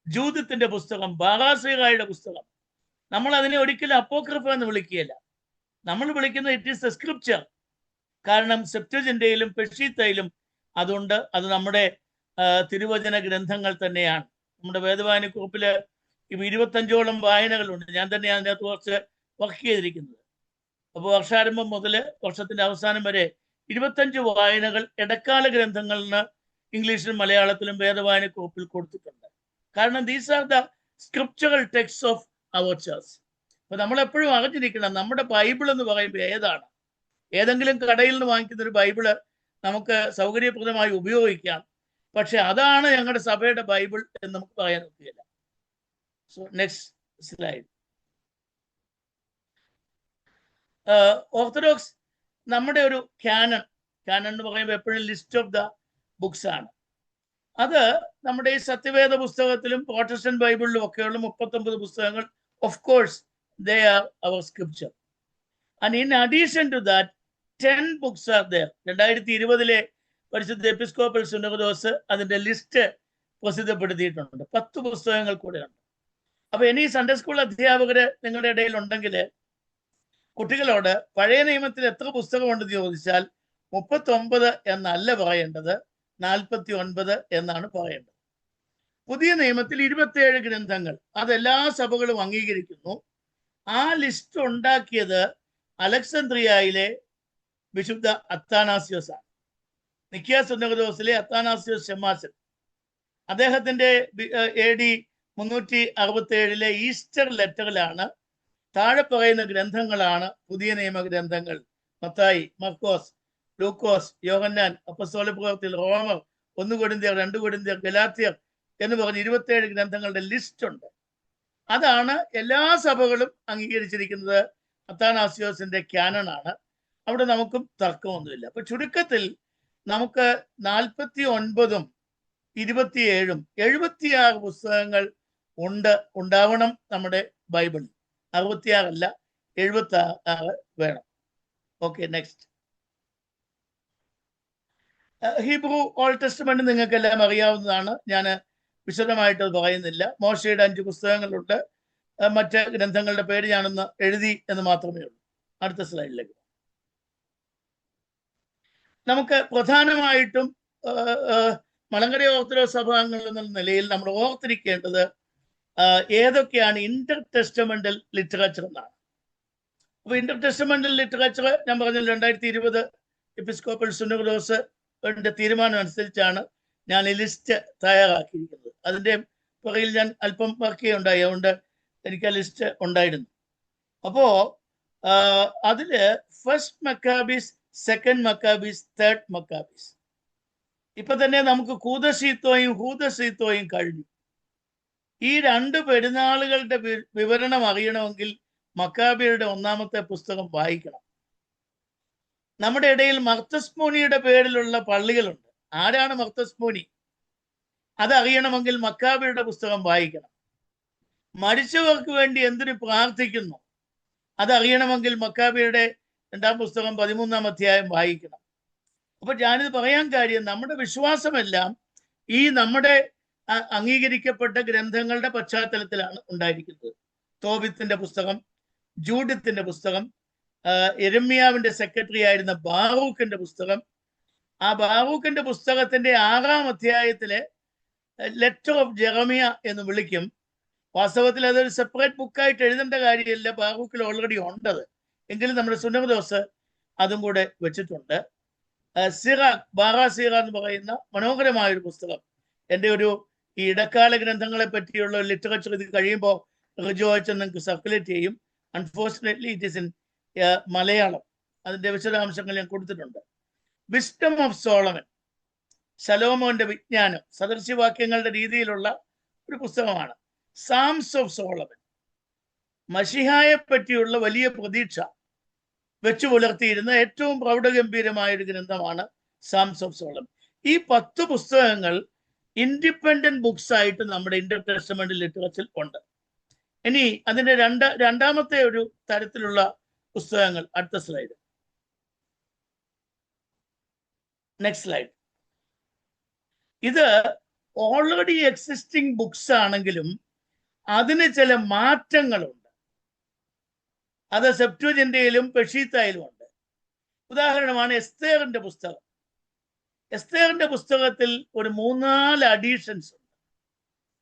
ജൂദത്തിന്റെ പുസ്തകം, ബാറാസീറായുടെ പുസ്തകം, നമ്മൾ അതിനെ ഒരിക്കലും അപ്പോക്രിഫ എന്ന് വിളിക്കുകയില്ല. നമ്മൾ വിളിക്കുന്നത് ഇറ്റ് ഈസ് ദ സ്ക്രിപ്ചർ. കാരണം സെപ്റ്റുവജിന്റയിലും പെഷീത്തയിലും അതുണ്ട്. അത് നമ്മുടെ തിരുവചന ഗ്രന്ഥങ്ങൾ തന്നെയാണ്. നമ്മുടെ വേദവായനക്കുറിപ്പില് 25ഓളം വായനകളുണ്ട്. ഞാൻ തന്നെ അതിനകത്ത് കുറച്ച് വർക്ക് ചെയ്തിരിക്കുന്നത്. അപ്പോൾ വർഷാരംഭം മുതൽ വർഷത്തിന്റെ അവസാനം വരെ 25 വായനകൾ ഇടക്കാല ഗ്രന്ഥങ്ങളിന് ഇംഗ്ലീഷിലും മലയാളത്തിലും വേദവായന കോപ്പിൽ കൊടുത്തിട്ടുണ്ട്. കാരണം these are the scriptural text of our church. അപ്പൊ നമ്മളെപ്പോഴും അറിഞ്ഞിരിക്കണം നമ്മുടെ ബൈബിൾ എന്ന് പറയുമ്പോൾ ഏതാണ്. ഏതെങ്കിലും കടയിൽ നിന്ന് വാങ്ങിക്കുന്ന ഒരു ബൈബിള് നമുക്ക് സൗകര്യപ്രദമായി ഉപയോഗിക്കാം, പക്ഷെ അതാണ് ഞങ്ങളുടെ സഭയുടെ ബൈബിൾ എന്ന് നമുക്ക് പറയാൻ ഒക്കുകയില്ല. So next slide. ഓർത്തഡോക്സ് നമ്മുടെ ഒരു കാനൺ എന്ന് പറയുമ്പോൾ എപ്പോഴും ലിസ്റ്റ് ഓഫ് ദ ബുക്സ് ആണ്. അത് നമ്മുടെ ഈ സത്യവേദ പുസ്തകത്തിലും പ്രോട്ടസ്റ്റന്റ് ബൈബിളിലും ഒക്കെയുള്ള 39 പുസ്തകങ്ങൾ, of course they are our scripture, and in addition to that 10 books are there. 2020 പരിശുദ്ധ എപ്പിസ്കോപ്പൽ സുനോദോസ് അതിന്റെ ലിസ്റ്റ് പ്രസിദ്ധപ്പെടുത്തിയിട്ടുണ്ട്. 10 പുസ്തകങ്ങൾ കൂടെയുണ്ട്. അപ്പൊ ഇനി സൺഡേ സ്കൂൾ അധ്യാപകര് നിങ്ങളുടെ ഇടയിൽ ഉണ്ടെങ്കിൽ കുട്ടികളോട് പഴയ നിയമത്തിൽ എത്ര പുസ്തകമുണ്ടെന്ന് ചോദിച്ചാൽ 39 എന്നല്ല പറയേണ്ടത്, 49 എന്നാണ് പറയേണ്ടത്. പുതിയ നിയമത്തിൽ 27 ഗ്രന്ഥങ്ങൾ, അതെല്ലാ സഭകളും അംഗീകരിക്കുന്നു. ആ ലിസ്റ്റ് ഉണ്ടാക്കിയത് അലക്സാന്ദ്രിയയിലെ വിശുദ്ധ അത്താനാസിയോസ് ആണ്. നിക്കിയ സുന്നകദോസിലെ അത്താനാസിയോസ് ഷെമാസൻ. അദ്ദേഹത്തിന്റെ AD 367 ഈസ്റ്റർ ലെറ്ററിലാണ് താഴെ പറയുന്ന ഗ്രന്ഥങ്ങളാണ് പുതിയ നിയമ ഗ്രന്ഥങ്ങൾ: മത്തായി, മർക്കോസ്, ലൂക്കോസ്, യോഹന്നാൻ, അപ്പസ്തോല പ്രവൃത്തികൾ, റോമർ, 1 കൊരിന്ത്യർ, 2 കൊരിന്ത്യർ, ഗലാത്യർ എന്ന് പറഞ്ഞ് 27 ഗ്രന്ഥങ്ങളുടെ ലിസ്റ്റ് ഉണ്ട്. അതാണ് എല്ലാ സഭകളും അംഗീകരിച്ചിരിക്കുന്നത്. അത്താനാസിയോസിന്റെ ക്യാനൺ ആണ്. അവിടെ നമുക്കും തർക്കമൊന്നുമില്ല. അപ്പൊ ചുരുക്കത്തിൽ നമുക്ക് 49ഉം 27ഉം 76 പുസ്തകങ്ങൾ ഉണ്ടാവണം നമ്മുടെ ബൈബിളിൽ. 66 അല്ല, 76 വേണം. Okay, next. Hebrew old testament നിങ്ങൾക്കെല്ലാം അറിയാവുന്നതാണ്. ഞാൻ വിശദമായിട്ട് പറയുന്നില്ല. മോശയുടെ 5 പുസ്തകങ്ങളുണ്ട്. മറ്റ് ഗ്രന്ഥങ്ങളുടെ പേര് ഞാനൊന്ന് എഴുതി എന്ന് മാത്രമേ ഉള്ളൂ. അടുത്ത സ്ലൈഡിലേക്ക്. നമുക്ക് പ്രധാനമായിട്ടും മലങ്കര ഓർത്തഡോക്സ് സഭാംഗങ്ങൾ എന്ന നിലയിൽ നമ്മൾ ഓർത്തിരിക്കേണ്ടത് ഏതൊക്കെയാണ് ഇന്റർ ടെസ്റ്റമെന്റൽ ലിറ്ററേച്ചർ എന്നാണ്. അപ്പൊ ഇന്റർ ടെസ്റ്റമെന്റൽ ലിറ്ററേച്ചർ ഞാൻ പറഞ്ഞത് 2020 എപ്പിസ്കോപ്പൽ സുനോദോസ് തീരുമാനം അനുസരിച്ചാണ് ഞാൻ ഈ ലിസ്റ്റ് തയ്യാറാക്കിയിരിക്കുന്നത്. അതിൻ്റെ പുറകിൽ ഞാൻ അല്പം വർക്ക് ചെയ്യുണ്ടായി, അതുകൊണ്ട് എനിക്ക് ആ ലിസ്റ്റ് ഉണ്ടായിരുന്നു. അപ്പോ അതില് first Maccabees, second Maccabees, third Maccabees. ഇപ്പൊ തന്നെ നമുക്ക് കൂദശീത്തോയും ഹൂദശീത്തോയും കഴിഞ്ഞു. ഈ 2 പെരുന്നാളുകളുടെ വിവരണം അറിയണമെങ്കിൽ മക്കാബിയുടെ 1ാമത്തെ പുസ്തകം വായിക്കണം. നമ്മുടെ ഇടയിൽ മർത്തസ്മോനിയുടെ പേരിലുള്ള പള്ളികളുണ്ട്. ആരാണ് മർത്തസ്മോനി? അതറിയണമെങ്കിൽ മക്കാബിയുടെ പുസ്തകം വായിക്കണം. മരിച്ചവർക്ക് വേണ്ടി എന്തിനു പ്രാർത്ഥിക്കുന്നു അതറിയണമെങ്കിൽ മക്കാബിയുടെ 2ാം പുസ്തകം 13ാം അധ്യായം വായിക്കണം. അപ്പൊ ഞാനിത് പറയാൻ കാര്യം, നമ്മുടെ വിശ്വാസമെല്ലാം ഈ നമ്മുടെ അംഗീകരിക്കപ്പെട്ട ഗ്രന്ഥങ്ങളുടെ പശ്ചാത്തലത്തിലാണ് ഉണ്ടായിരിക്കുന്നത്. തോബിത്തിന്റെ പുസ്തകം, ജൂഡിത്തിന്റെ പുസ്തകം, യെരമ്യാവിന്റെ സെക്രട്ടറി ആയിരുന്ന ബാറൂക്കിന്റെ പുസ്തകം. ആ ബാറൂക്കിന്റെ പുസ്തകത്തിന്റെ 6ാം അധ്യായത്തിലെ ലെറ്റർ ഓഫ് ജെറമിയ എന്ന് വിളിക്കും. വാസ്തവത്തിൽ അതൊരു സെപ്പറേറ്റ് ബുക്കായിട്ട് എഴുതേണ്ട കാര്യമില്ല, ബാറൂക്കിൽ ഓൾറെഡി ഉണ്ടത്. എങ്കിലും നമ്മുടെ സുനോദോസ് അതും കൂടെ വെച്ചിട്ടുണ്ട്. സിറാഖ്, ബാറാ സിറ എന്ന് പറയുന്ന മനോഹരമായൊരു പുസ്തകം. എൻ്റെ ഒരു ഈ ഇടക്കാല ഗ്രന്ഥങ്ങളെ പറ്റിയുള്ള ലിറ്ററേച്ചർ ഇത് കഴിയുമ്പോൾ റിജോയിച്ച് നിങ്ങൾക്ക് സർക്കുലേറ്റ് ചെയ്യും. Unfortunately it is in Malayalam. അതിൻ്റെ വിശദാംശങ്ങൾ ഞാൻ കൊടുത്തിട്ടുണ്ട്. വിസ്ഡം ഓഫ് സോളമൻ, ശലോമോന്റെ വിജ്ഞാനം, സദൃശ്യവാക്യങ്ങളുടെ രീതിയിലുള്ള ഒരു പുസ്തകമാണ്. സാംസ് ഓഫ് സോളമൻ, മശിഹായെ പറ്റിയുള്ള വലിയ പ്രതീക്ഷ വെച്ചു പുലർത്തിയിരുന്ന ഏറ്റവും പ്രൗഢഗംഭീരമായ ഒരു ഗ്രന്ഥമാണ് സാംസ് ഓഫ് സോളമൻ. ഈ 10 പുസ്തകങ്ങൾ ഇൻഡിപെൻഡന്റ് ബുക്സ് ആയിട്ട് നമ്മുടെ ഇന്റർ ടെസ്റ്റമെന്റ് ലിറ്ററേച്ചറിൽ ഉണ്ട്. ഇനി അതിന്റെ രണ്ടാമത്തെ ഒരു തരത്തിലുള്ള പുസ്തകങ്ങൾ. അടുത്ത സ്ലൈഡ്, നെക്സ്റ്റ് സ്ലൈഡ്. ഇത് ഓൾറെഡി എക്സിസ്റ്റിംഗ് ബുക്സ് ആണെങ്കിലും അതിന് ചില മാറ്റങ്ങളുണ്ട്. അത് സെപ്റ്റുജിന്റയിലും പെഷീത്തായിലും ഉണ്ട്. ഉദാഹരണമാണ് എസ്തേറിന്റെ പുസ്തകം. എസ്തേറിന്റെ പുസ്തകത്തിൽ ഒരു 3-4 അഡീഷൻസ് ഉണ്ട്.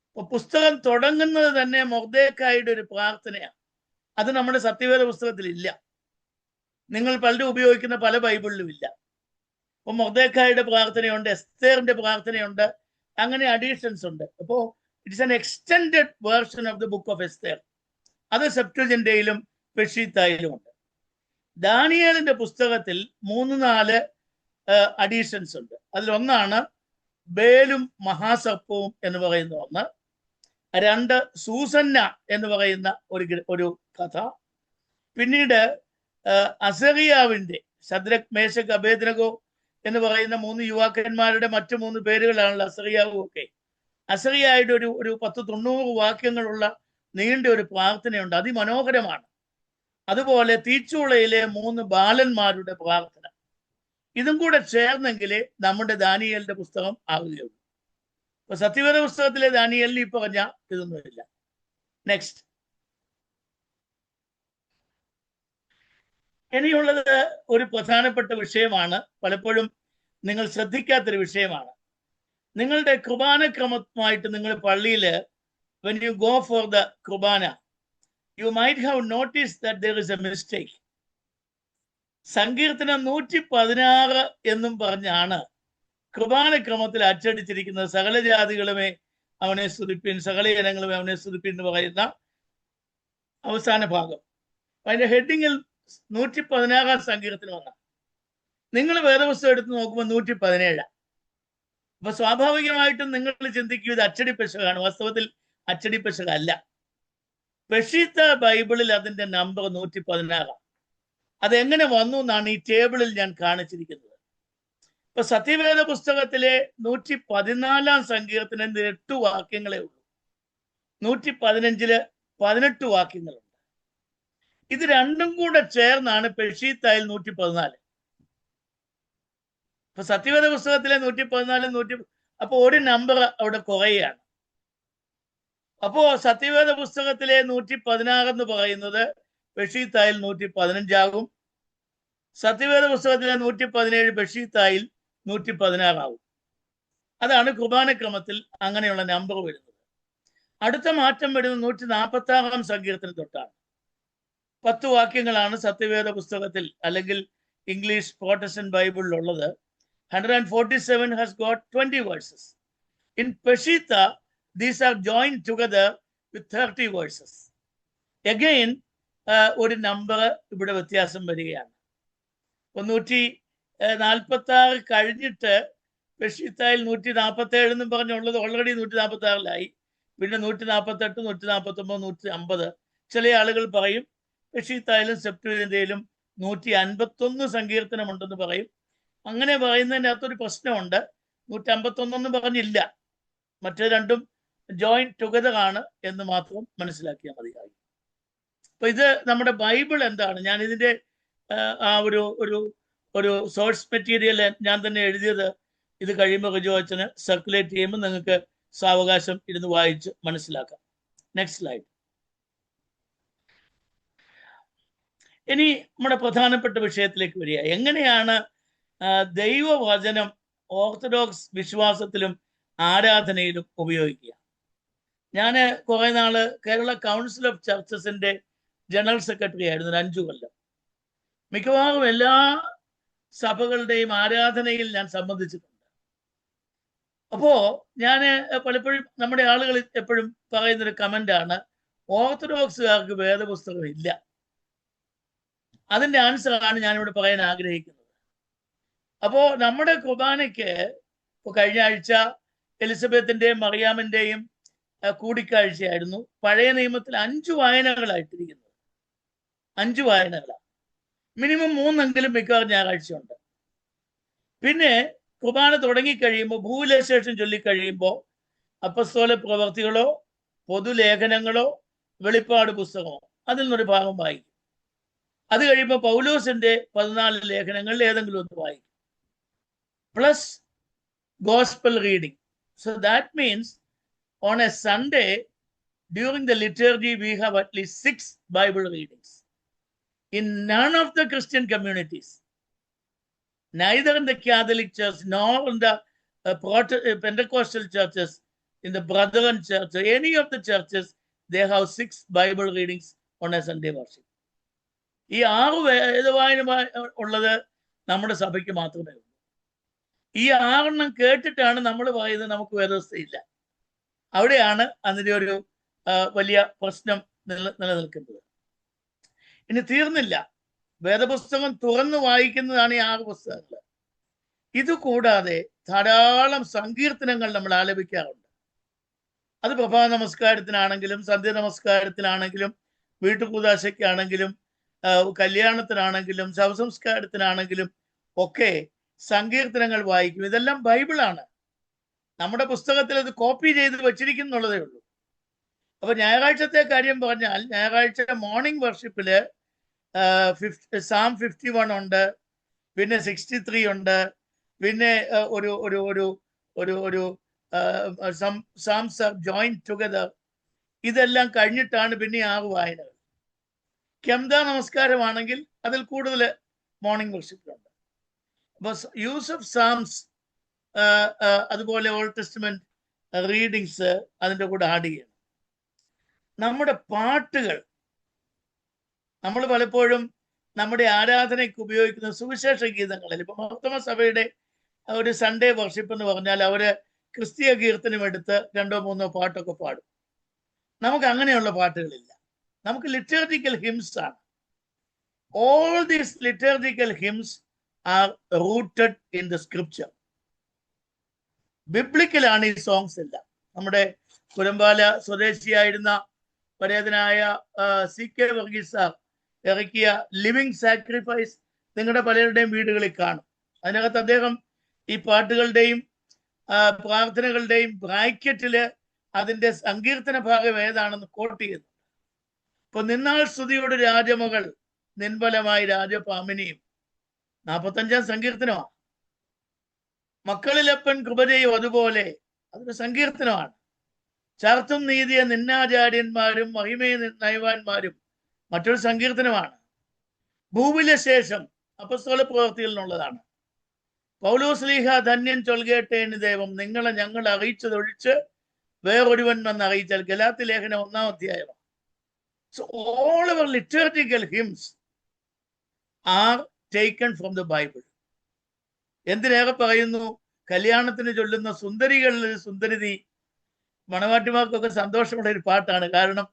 അപ്പൊ പുസ്തകം തുടങ്ങുന്നത് തന്നെ മൊർദെഖായിയുടെ ഒരു പ്രാർത്ഥനയാണ്. അത് നമ്മുടെ സത്യവേദ പുസ്തകത്തിൽ ഇല്ല. നിങ്ങൾ പലരും ഉപയോഗിക്കുന്ന പല ബൈബിളിലും ഇല്ല. അപ്പോൾ മൊർദെഖായിയുടെ പ്രാർത്ഥനയുണ്ട്, എസ്തേറിന്റെ പ്രാർത്ഥനയുണ്ട്, അങ്ങനെ അഡീഷൻസ് ഉണ്ട്. അപ്പോൾ it's an extended version of the book of Esther. അത് സെപ്റ്റുജിന്റയിലും പെഷീത്തായിലും ഉണ്ട്. ദാനിയേലിന്റെ പുസ്തകത്തിൽ 3-4 അഡീഷൻസ് ഉണ്ട്. അതിലൊന്നാണ് ബേലും മഹാസർപ്പവും എന്ന് പറയുന്ന ഒന്ന്, 2 സൂസന്ന എന്ന് പറയുന്ന ഒരു കഥ, പിന്നീട് അസറിയാവിന്റെ ശദ്രക്, മേശക്, അബേദ്നഗോ എന്ന് പറയുന്ന 3 യുവാക്കന്മാരുടെ മറ്റു 3 പേരുകളാണല്ലോ അസറിയാവും ഒക്കെ. അസറിയായുടെ ഒരു 10-90 വാക്യങ്ങളുള്ള നീണ്ട ഒരു പ്രാർത്ഥനയുണ്ട്, അതിമനോഹരമാണ്. അതുപോലെ തീച്ചൂളയിലെ 3 ബാലന്മാരുടെ പ്രാർത്ഥന, ഇതും കൂടെ ചേർന്നെങ്കിലേ നമ്മുടെ ദാനിയേലിന്റെ പുസ്തകം ആവുകയുള്ളൂ. അപ്പൊ സത്യവേദ പുസ്തകത്തിലെ ദാനിയേലിന് ഈ പറഞ്ഞ ഇതൊന്നുമില്ല. നെക്സ്റ്റ്, ഇനിയുള്ളത് ഒരു പ്രധാനപ്പെട്ട വിഷയമാണ്, പലപ്പോഴും നിങ്ങൾ ശ്രദ്ധിക്കാത്തൊരു വിഷയമാണ്. നിങ്ങളുടെ കുർബാനക്രമമായിട്ട് നിങ്ങൾ പള്ളിയിൽ when you go for the Qurbana, you might have noticed that there is a mistake. സങ്കീർത്തനം 116 എന്നും പറഞ്ഞാണ് കുർബാനക്രമത്തിൽ അച്ചടിച്ചിരിക്കുന്നത്. സകല ജാതികളുമേ അവനെ സ്തുതിപ്പിൻ, സകല ജനങ്ങളുമേ അവനെ സ്തുതിപ്പിൻ എന്ന് പറയുന്ന അവസാന ഭാഗം. അതിന്റെ ഹെഡിങ്ങിൽ 116 സങ്കീർത്തനമാണ്. നിങ്ങൾ വേദപുസ്തകം എടുത്ത് നോക്കുമ്പോൾ 117. അപ്പൊ സ്വാഭാവികമായിട്ടും നിങ്ങൾ ചിന്തിക്കും ഇത് അച്ചടി പെശകാണ്. വാസ്തവത്തിൽ അച്ചടി പെശകല്ല. പെഷീത്ത ബൈബിളിൽ അതിന്റെ നമ്പർ 116. അതെങ്ങനെ വന്നു എന്നാണ് ഈ ടേബിളിൽ ഞാൻ കാണിച്ചിരിക്കുന്നത്. ഇപ്പൊ സത്യവേദ പുസ്തകത്തിലെ 114 സങ്കീർത്തനത്തിൽ 8 വാക്യങ്ങളേ ഉള്ളൂ. 115 18 വാക്യങ്ങളുണ്ട്. ഇത് രണ്ടും കൂടെ ചേർന്നാണ് പെഷീത്തായിൽ 114. ഇപ്പൊ സത്യവേദ പുസ്തകത്തിലെ 114 അപ്പൊ ഒരു നമ്പർ അവിടെ കുറയുകയാണ്. അപ്പോ സത്യവേദ പുസ്തകത്തിലെ 116 എന്ന് പറയുന്നത് പെഷീത്തായിൽ 115 ആകും. സത്യവേദ പുസ്തകത്തിലെ 117 പെഷീത്തായിൽ 116 ആകും. അതാണ് കുർബാനക്രമത്തിൽ അങ്ങനെയുള്ള നമ്പർ വരുന്നത്. അടുത്ത മാറ്റം വരുന്നത് 146 സങ്കീർത്തനം തൊട്ടാണ്. 10 വാക്യങ്ങളാണ് സത്യവേദ പുസ്തകത്തിൽ അല്ലെങ്കിൽ English Protestant ബൈബിളിലുള്ളത്. 147 has got 20 verses. In Peshitta, these are joined together with 30 verses. Again, ഒരു നമ്പർ ഇവിടെ വ്യത്യാസം വരികയാണ്. 146 കഴിഞ്ഞിട്ട് പെഷിത്തായിൽ 147 എന്നും പറഞ്ഞുള്ളത് ഓൾറെഡി 146-ലായി. പിന്നെ 148, 149, 150. ചില ആളുകൾ പറയും പെഷിത്തായാലും സെപ്റ്റുജിന്റയിലും 151 സങ്കീർത്തനം ഉണ്ടെന്ന് പറയും. അങ്ങനെ പറയുന്നതിൻ്റെ അകത്തൊരു പ്രശ്നമുണ്ട്. 151 പറഞ്ഞില്ല, മറ്റേ രണ്ടും ജോയിന്റ് ടുഗദർ ആണ് എന്ന് മാത്രം മനസ്സിലാക്കിയാൽ മതിയായി. അപ്പൊ ഇത് നമ്മുടെ ബൈബിൾ എന്താണ്, ഞാൻ ഇതിന്റെ ആ ഒരു സോഴ്സ് മെറ്റീരിയൽ ഞാൻ തന്നെ എഴുതിയത്. ഇത് കഴിയുമ്പോൾ റിജോ അച്ഛന് സർക്കുലേറ്റ് ചെയ്യുമ്പോൾ നിങ്ങൾക്ക് സാവകാശം ഇരുന്ന് വായിച്ച് മനസ്സിലാക്കാം. Next slide. ഇനി നമ്മുടെ പ്രധാനപ്പെട്ട വിഷയത്തിലേക്ക് വരിക. എങ്ങനെയാണ് ദൈവവചനം ഓർത്തഡോക്സ് വിശ്വാസത്തിലും ആരാധനയിലും ഉപയോഗിക്കുക? ഞാൻ കുറെ നാള് കേരള കൗൺസിൽ ഓഫ് ചർച്ചസിന്റെ ജനറൽ സെക്രട്ടറി ആയിരുന്നു, 5 കൊല്ലം. മിക്കവാറും എല്ലാ സഭകളുടെയും ആരാധനയിൽ ഞാൻ സംബന്ധിച്ചിട്ടുണ്ട്. അപ്പോ ഞാൻ പലപ്പോഴും നമ്മുടെ ആളുകൾ എപ്പോഴും പറയുന്നൊരു കമന്റാണ്, ഓർത്തഡോക്സുകാർക്ക് വേദപുസ്തകം ഇല്ല. അതിന്റെ ആൻസറാണ് ഞാനിവിടെ പറയാൻ ആഗ്രഹിക്കുന്നത്. അപ്പോ നമ്മുടെ കുർബാനയ്ക്ക് കഴിഞ്ഞ ആഴ്ച എലിസബത്തിന്റെയും മറിയാമിന്റെയും കൂടിക്കാഴ്ചയായിരുന്നു. പഴയ നിയമത്തിൽ 5 വായനകളായിട്ടിരിക്കുന്നത്. 5 വായനകളാണ്. മിനിമം 3 മിക്കവാറും ഞായറാഴ്ചയുണ്ട്. പിന്നെ കുർബാന തുടങ്ങിക്കഴിയുമ്പോൾ ഭൂവിലേശേഷം ചൊല്ലിക്കഴിയുമ്പോൾ അപ്പസ്തോല പ്രവർത്തികളോ പൊതുലേഖനങ്ങളോ വെളിപ്പാട് പുസ്തകമോ അതിൽ നിന്നൊരു ഭാഗം വായിക്കും. അത് കഴിയുമ്പോൾ പൗലോസിന്റെ 14 ലേഖനങ്ങളിൽ ഏതെങ്കിലും ഒന്ന് വായിക്കും, plus gospel reading. So that means on a Sunday during the liturgy we have at least 6 Bible readings. In none of the Christian communities, neither in the Catholic Church nor in the Pentecostal churches, in the Brethren Church, any of the churches, they have 6 Bible readings on a Sunday worship. ഈ 6 വേദവായന ഉള്ളത് നമ്മുടെ സഭയ്ക്ക് മാത്രമേ ഉള്ളൂ. ഈ 6 കേട്ടിട്ടാണ് നമ്മൾ പറയുന്നത് നമുക്ക് വേദവസ്ഥയില്ല. അവിടെയാണ് അതിൻ്റെ ഒരു വലിയ പ്രശ്നം നിലനിൽക്കുന്നത്. ഇനി തീർന്നില്ല, വേദപുസ്തകം തുറന്നു വായിക്കുന്നതാണ് ഈ 6 പുസ്തകങ്ങൾ. ഇതുകൂടാതെ ധാരാളം സങ്കീർത്തനങ്ങൾ നമ്മൾ ആലപിക്കാറുണ്ട്. അത് പ്രഭാത നമസ്കാരത്തിനാണെങ്കിലും സന്ധ്യ നമസ്കാരത്തിനാണെങ്കിലും വീട്ടുകൂദാശയ്ക്കാണെങ്കിലും കല്യാണത്തിനാണെങ്കിലും ശവസംസ്കാരത്തിനാണെങ്കിലും ഒക്കെ സങ്കീർത്തനങ്ങൾ വായിക്കും. ഇതെല്ലാം ബൈബിളാണ്. നമ്മുടെ പുസ്തകത്തിൽ അത് കോപ്പി ചെയ്ത് വെച്ചിരിക്കുന്നുള്ളതേ ഉള്ളൂ. അപ്പൊ ഞായറാഴ്ചത്തെ കാര്യം പറഞ്ഞാൽ, ഞായറാഴ്ച മോർണിംഗ് വർഷിപ്പില് Psalm 51 ഉണ്ട്, പിന്നെ 63 ഉണ്ട്, പിന്നെ ഒരു Psalms are joined together. ഇതെല്ലാം കഴിഞ്ഞിട്ടാണ് പിന്നെ 6 വായനകൾ. കെംദ നമസ്കാരമാണെങ്കിൽ അതിൽ കൂടുതൽ മോർണിംഗ് വർഷിപ്പിലുണ്ട്. അപ്പൊ യൂസ് ഓഫ് സാംസ്, അതുപോലെ ഓൾഡ് ടെസ്റ്റ്മെന്റ് റീഡിങ്സ് അതിൻ്റെ കൂടെ ആഡ് ചെയ്യണം. നമ്മുടെ പാട്ടുകൾ, നമ്മൾ പലപ്പോഴും നമ്മുടെ ആരാധനയ്ക്ക് ഉപയോഗിക്കുന്ന സുവിശേഷ ഗീതങ്ങളിൽ, ഇപ്പൊ മർത്തമ സഭയുടെ ഒരു സൺഡേ വർഷിപ്പ് എന്ന് പറഞ്ഞാൽ അവര് ക്രിസ്തീയ കീർത്തനം എടുത്ത് 2-3 പാട്ടൊക്കെ പാടും. നമുക്ക് അങ്ങനെയുള്ള പാട്ടുകളില്ല. നമുക്ക് ലിറ്റർജിക്കൽ ഹിംസ് ആണ്. All these liturgical hymns are rooted in the scripture. ബിബ്ലിക്കലാണ് ഈ സോങ്സ് എല്ലാം. നമ്മുടെ കുരമ്പാല സ്വദേശിയായിരുന്ന പരേതനായ CK വർഗീസ് സാർ ഇറക്കിയ ലിവിങ് സാക്രിഫൈസ് നിങ്ങളുടെ പലരുടെയും വീടുകളിൽ കാണും. അതിനകത്ത് അദ്ദേഹം ഈ പാട്ടുകളുടെയും പ്രാർത്ഥനകളുടെയും ബ്രാക്കറ്റില് അതിന്റെ സങ്കീർത്തന ഭാഗം ഏതാണെന്ന് കോട്ട് ചെയ്യുന്നു. ഇപ്പൊ നിന്നാൾ സ്തുതിയോട് രാജമകൾ നിൻബലമായി രാജപാമിനിയും 45-ാം സങ്കീർത്തനമാണ്. മക്കളിലപ്പൻ കൃപ ചെയ്യും അതുപോലെ, അതൊരു സങ്കീർത്തനമാണ്. ചാർത്തും നീതിയ നിന്നാചാര്യന്മാരും മഹിമയെ നയവാന്മാരും മറ്റൊരു സങ്കീർത്തനമാണ്. ഭൂവിലെ ശേഷം അപ്പസ്തോല പ്രവൃത്തിയിൽ നിന്നുള്ളതാണ്. പൗലോസ്ലീഹ ധന്യൻ ചൊൽകേട്ടേന് ദൈവം നിങ്ങളെ ഞങ്ങൾ അറിയിച്ചതൊഴിച്ച് വേറൊരുവൻ വന്ന് അറിയിച്ചാൽ, ഗലാത്യ ലേഖനം 1-ാം അധ്യായം. So all our liturgical hymns are taken from the Bible. എന്തിനേറെ പറയുന്നു, കല്യാണത്തിന് ചൊല്ലുന്ന സുന്ദരികളിൽ സുന്ദരി നീ. മണവാട്ടിമാർക്കൊക്കെ സന്തോഷമുള്ള ഒരു പാട്ടാണ്. കാരണം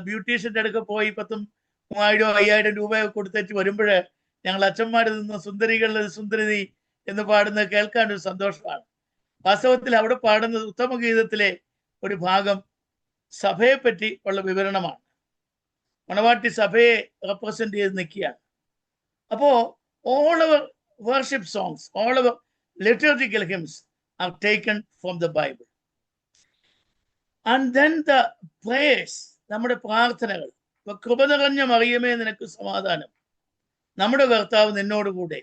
ബ്യൂട്ടീഷ്യന്റെ അടുക്ക പോയി 10,000-5,000 രൂപയൊക്കെ കൊടുത്തേച്ച് വരുമ്പോഴേ ഞങ്ങൾ അച്ഛന്മാരിൽ നിന്ന് സുന്ദരികളിൽ സുന്ദരി നീ എന്ന് പാടുന്നത് കേൾക്കാൻ ഒരു സന്തോഷമാണ്. വാസ്തവത്തിൽ അവിടെ പാടുന്നത് ഉത്തമഗീതത്തിലെ ഒരു ഭാഗം സഭയെ പറ്റി ഉള്ള വിവരണമാണ്. മണവാട്ടി സഭയെ റെപ്രസെന്റ് ചെയ്ത് നിൽക്കുകയാണ്. അപ്പോ all our worship songs, all our liturgical hymns are taken from the Bible. And then the prayers, നമ്മുടെ പ്രാർത്ഥനകൾ. ഇപ്പൊ കൃപ നിറഞ്ഞ മറിയമേ നിനക്ക് സമാധാനം, നമ്മുടെ കർത്താവ് നിന്നോടുകൂടെ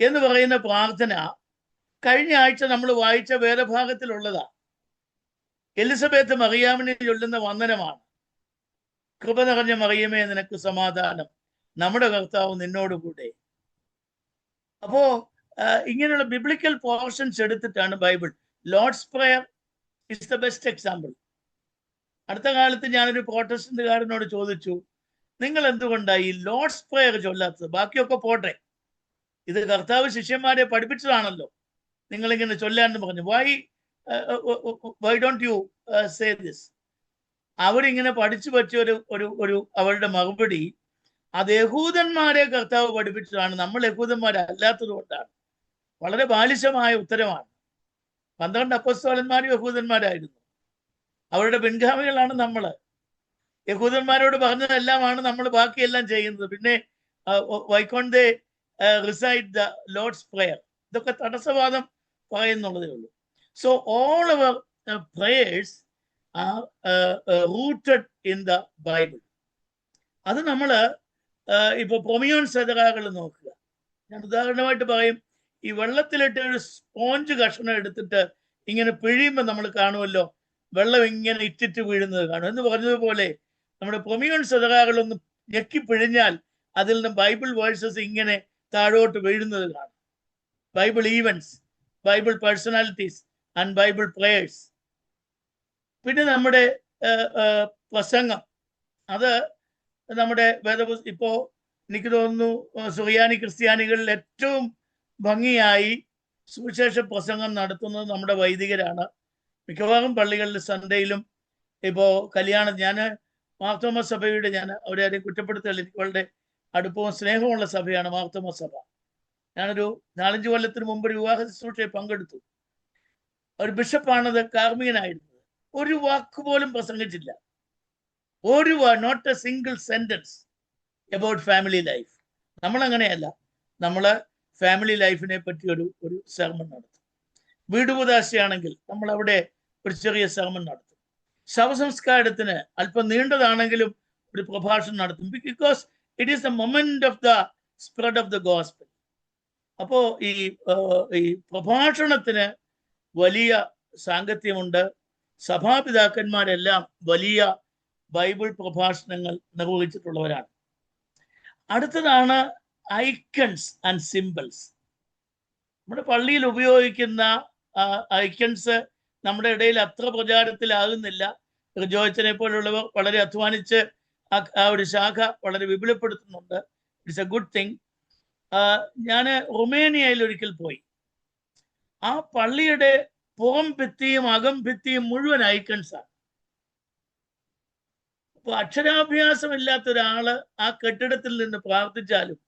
എന്ന് പറയുന്ന പ്രാർത്ഥന കഴിഞ്ഞ ആഴ്ച നമ്മൾ വായിച്ച വേദഭാഗത്തിലുള്ളതാ. എലിസബത്ത് മറിയാമിനെ ചൊല്ലുന്ന വന്ദനമാണ്. കൃപ നിറഞ്ഞ മറിയമേ നിനക്ക് സമാധാനം, നമ്മുടെ കർത്താവ് നിന്നോടുകൂടെ. അപ്പോ ഇങ്ങനെയുള്ള ബിബ്ലിക്കൽ പോർഷൻസ് എടുത്തിട്ടാണ് Bible. Lord's prayer is the best example. അടുത്ത കാലത്ത് ഞാനൊരു പ്രോട്ടസ്റ്റന്റുകാരനോട് ചോദിച്ചു, നിങ്ങൾ എന്തുകൊണ്ടാണ് ഈ ലോർഡ്സ് പ്രയർ ചൊല്ലാത്തത്? ബാക്കിയൊക്കെ പോട്ടെ, ഇത് കർത്താവ് ശിഷ്യന്മാരെ പഠിപ്പിച്ചതാണല്ലോ, നിങ്ങളിങ്ങനെ ചൊല്ലാന്ന് പറഞ്ഞു. Why don't you say this? അവരിങ്ങനെ പഠിച്ചു വെച്ച ഒരു അവരുടെ മറുപടി, അത് യഹൂദന്മാരെ കർത്താവ് പഠിപ്പിച്ചതാണ്, നമ്മൾ യഹൂദന്മാരല്ലാത്തത് കൊണ്ടാണ്. വളരെ ബാലിശമായ ഉത്തരമാണ്. 12 അപ്പോസ്തലന്മാരും യഹൂദന്മാരായിരുന്നു. അവരുടെ പിൻഗാമികളാണ് നമ്മൾ. യഹൂദന്മാരോട് പറഞ്ഞതെല്ലാമാണ് നമ്മൾ ബാക്കിയെല്ലാം ചെയ്യുന്നത്. പിന്നെ why can't they recite the Lord's Prayer? ഇതൊക്കെ തടസ്സവാദം പറയുന്നുള്ളതേ ഉള്ളൂ. So all our prayers are rooted in the Bible. അത് നമ്മൾ ഇപ്പൊ പ്രൊമിയോൺ സെതകാകൾ നോക്കുക. ഞാൻ ഉദാഹരണമായിട്ട് പറയും, ഈ വെള്ളത്തിലിട്ട് ഒരു സ്പോഞ്ച് കഷ്ണം എടുത്തിട്ട് ഇങ്ങനെ പിഴിയുമ്പോൾ നമ്മൾ കാണുമല്ലോ, വെള്ളം ഇങ്ങനെ ഇറ്റിറ്റ് വീഴുന്നത് കാണും. എന്ന് പറഞ്ഞതുപോലെ നമ്മുടെ പ്രൊമിയോൺ സെതകാകളൊന്ന് ഞെക്കി പിഴിഞ്ഞാൽ അതിൽ നിന്ന് ബൈബിൾ വേഴ്സസ് ഇങ്ങനെ താഴോട്ട് വീഴുന്നത് കാണും. Bible events, Bible personalities and Bible prayers. പിന്നെ നമ്മുടെ പ്രസംഗം, അത് നമ്മുടെ ഇപ്പോ എനിക്ക് തോന്നുന്നു സുറിയാനി ക്രിസ്ത്യാനികളിൽ ഏറ്റവും ഭംഗിയായി സുവിശേഷ പ്രസംഗം നടത്തുന്നത് നമ്മുടെ വൈദികരാണ്. മിക്കവാറും പള്ളികളിൽ സൺഡേയിലും ഇപ്പോൾ കല്യാണം, ഞാൻ മാർത്തോമ സഭയുടെ, ഞാൻ അവരെ കുറ്റപ്പെടുത്തൽ, എനിക്ക് വളരെ അടുപ്പവും സ്നേഹമുള്ള സഭയാണ് മാർത്തോമ സഭ. ഞാനൊരു 4-5 കൊല്ലത്തിന് മുമ്പ് ഒരു വിവാഹ ശുശ്രൂഷയിൽ പങ്കെടുത്തു. ഒരു ബിഷപ്പാണത് കാർമ്മികനായിരുന്നത്. ഒരു വാക്ക് പോലും പ്രസംഗിച്ചില്ല, not a single sentence about family life. നമ്മളങ്ങനെയല്ല, നമ്മൾ ഫാമിലി ലൈഫിനെ പറ്റി ഒരു സെർമൺ നടത്തും. വീടുപുതാശയാണെങ്കിൽ നമ്മൾ അവിടെ ഒരു ചെറിയ സെർമൺ നടത്തും. ശവസംസ്കാരത്തിന് അല്പം നീണ്ടതാണെങ്കിലും ഒരു പ്രഭാഷണം നടത്തും. Because it is the moment of the spread of the gospel. അപ്പോ ഈ പ്രഭാഷണത്തിന് വലിയ സാങ്കത്യമുണ്ട്. സഭാപിതാക്കന്മാരെല്ലാം വലിയ ബൈബിൾ പ്രഭാഷണങ്ങൾ നിർവഹിച്ചിട്ടുള്ളവരാണ്. അടുത്തതാണ് ഐക്കൺസ് ആൻഡ് സിംബൽസ്. നമ്മുടെ പള്ളിയിൽ ഉപയോഗിക്കുന്ന ഐക്കൺസ് നമ്മുടെ ഇടയിൽ അത്ര പ്രചാരത്തിലാകുന്നില്ല. ജോയച്ചനെ പോലുള്ളവർ വളരെ അധ്വാനിച്ച് ആ ഒരു ശാഖ വളരെ വിപുലപ്പെടുത്തുന്നുണ്ട്. It's a good thing. ഞാൻ റൊമേനിയയിൽ ഒരിക്കൽ പോയി. ആ പള്ളിയുടെ പുറം ഭിത്തിയും അകം ഭിത്തിയും മുഴുവൻ ഐക്കൺസാണ്. അപ്പൊ അക്ഷരാഭ്യാസമില്ലാത്ത ഒരാള് ആ കെട്ടിടത്തിൽ നിന്ന് പ്രാർത്ഥിച്ചാലും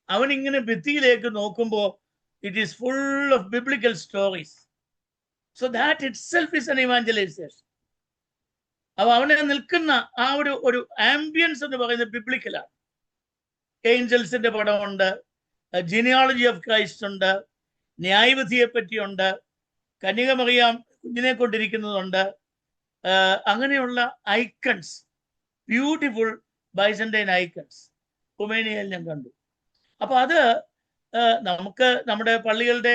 അവനിങ്ങനെ ഭിത്തിയിലേക്ക് നോക്കുമ്പോൾ it is full of biblical stories. So that itself is an evangelization. അപ്പൊ അവനെ നിൽക്കുന്ന ആ ഒരു ആംബിയൻസ് എന്ന് പറയുന്നത് ബിബ്ലിക്കലാണ്. ഏഞ്ചൽസിന്റെ പടമുണ്ട്, ജീനിയോളജി ഓഫ് ക്രൈസ്റ്റ് ഉണ്ട്, ന്യായവിധിയെ പറ്റിയുണ്ട്, കന്യക മറിയാം കുഞ്ഞിനെ കൊണ്ടിരിക്കുന്നതുണ്ട്. അങ്ങനെയുള്ള ഐക്കൺസ്, ബ്യൂട്ടിഫുൾ ബൈസന്റൈൻ ഐക്കൺസ് റൊമേനിയയിൽ ഞാൻ കണ്ടു. അപ്പൊ അത് നമുക്ക് നമ്മുടെ പള്ളികളുടെ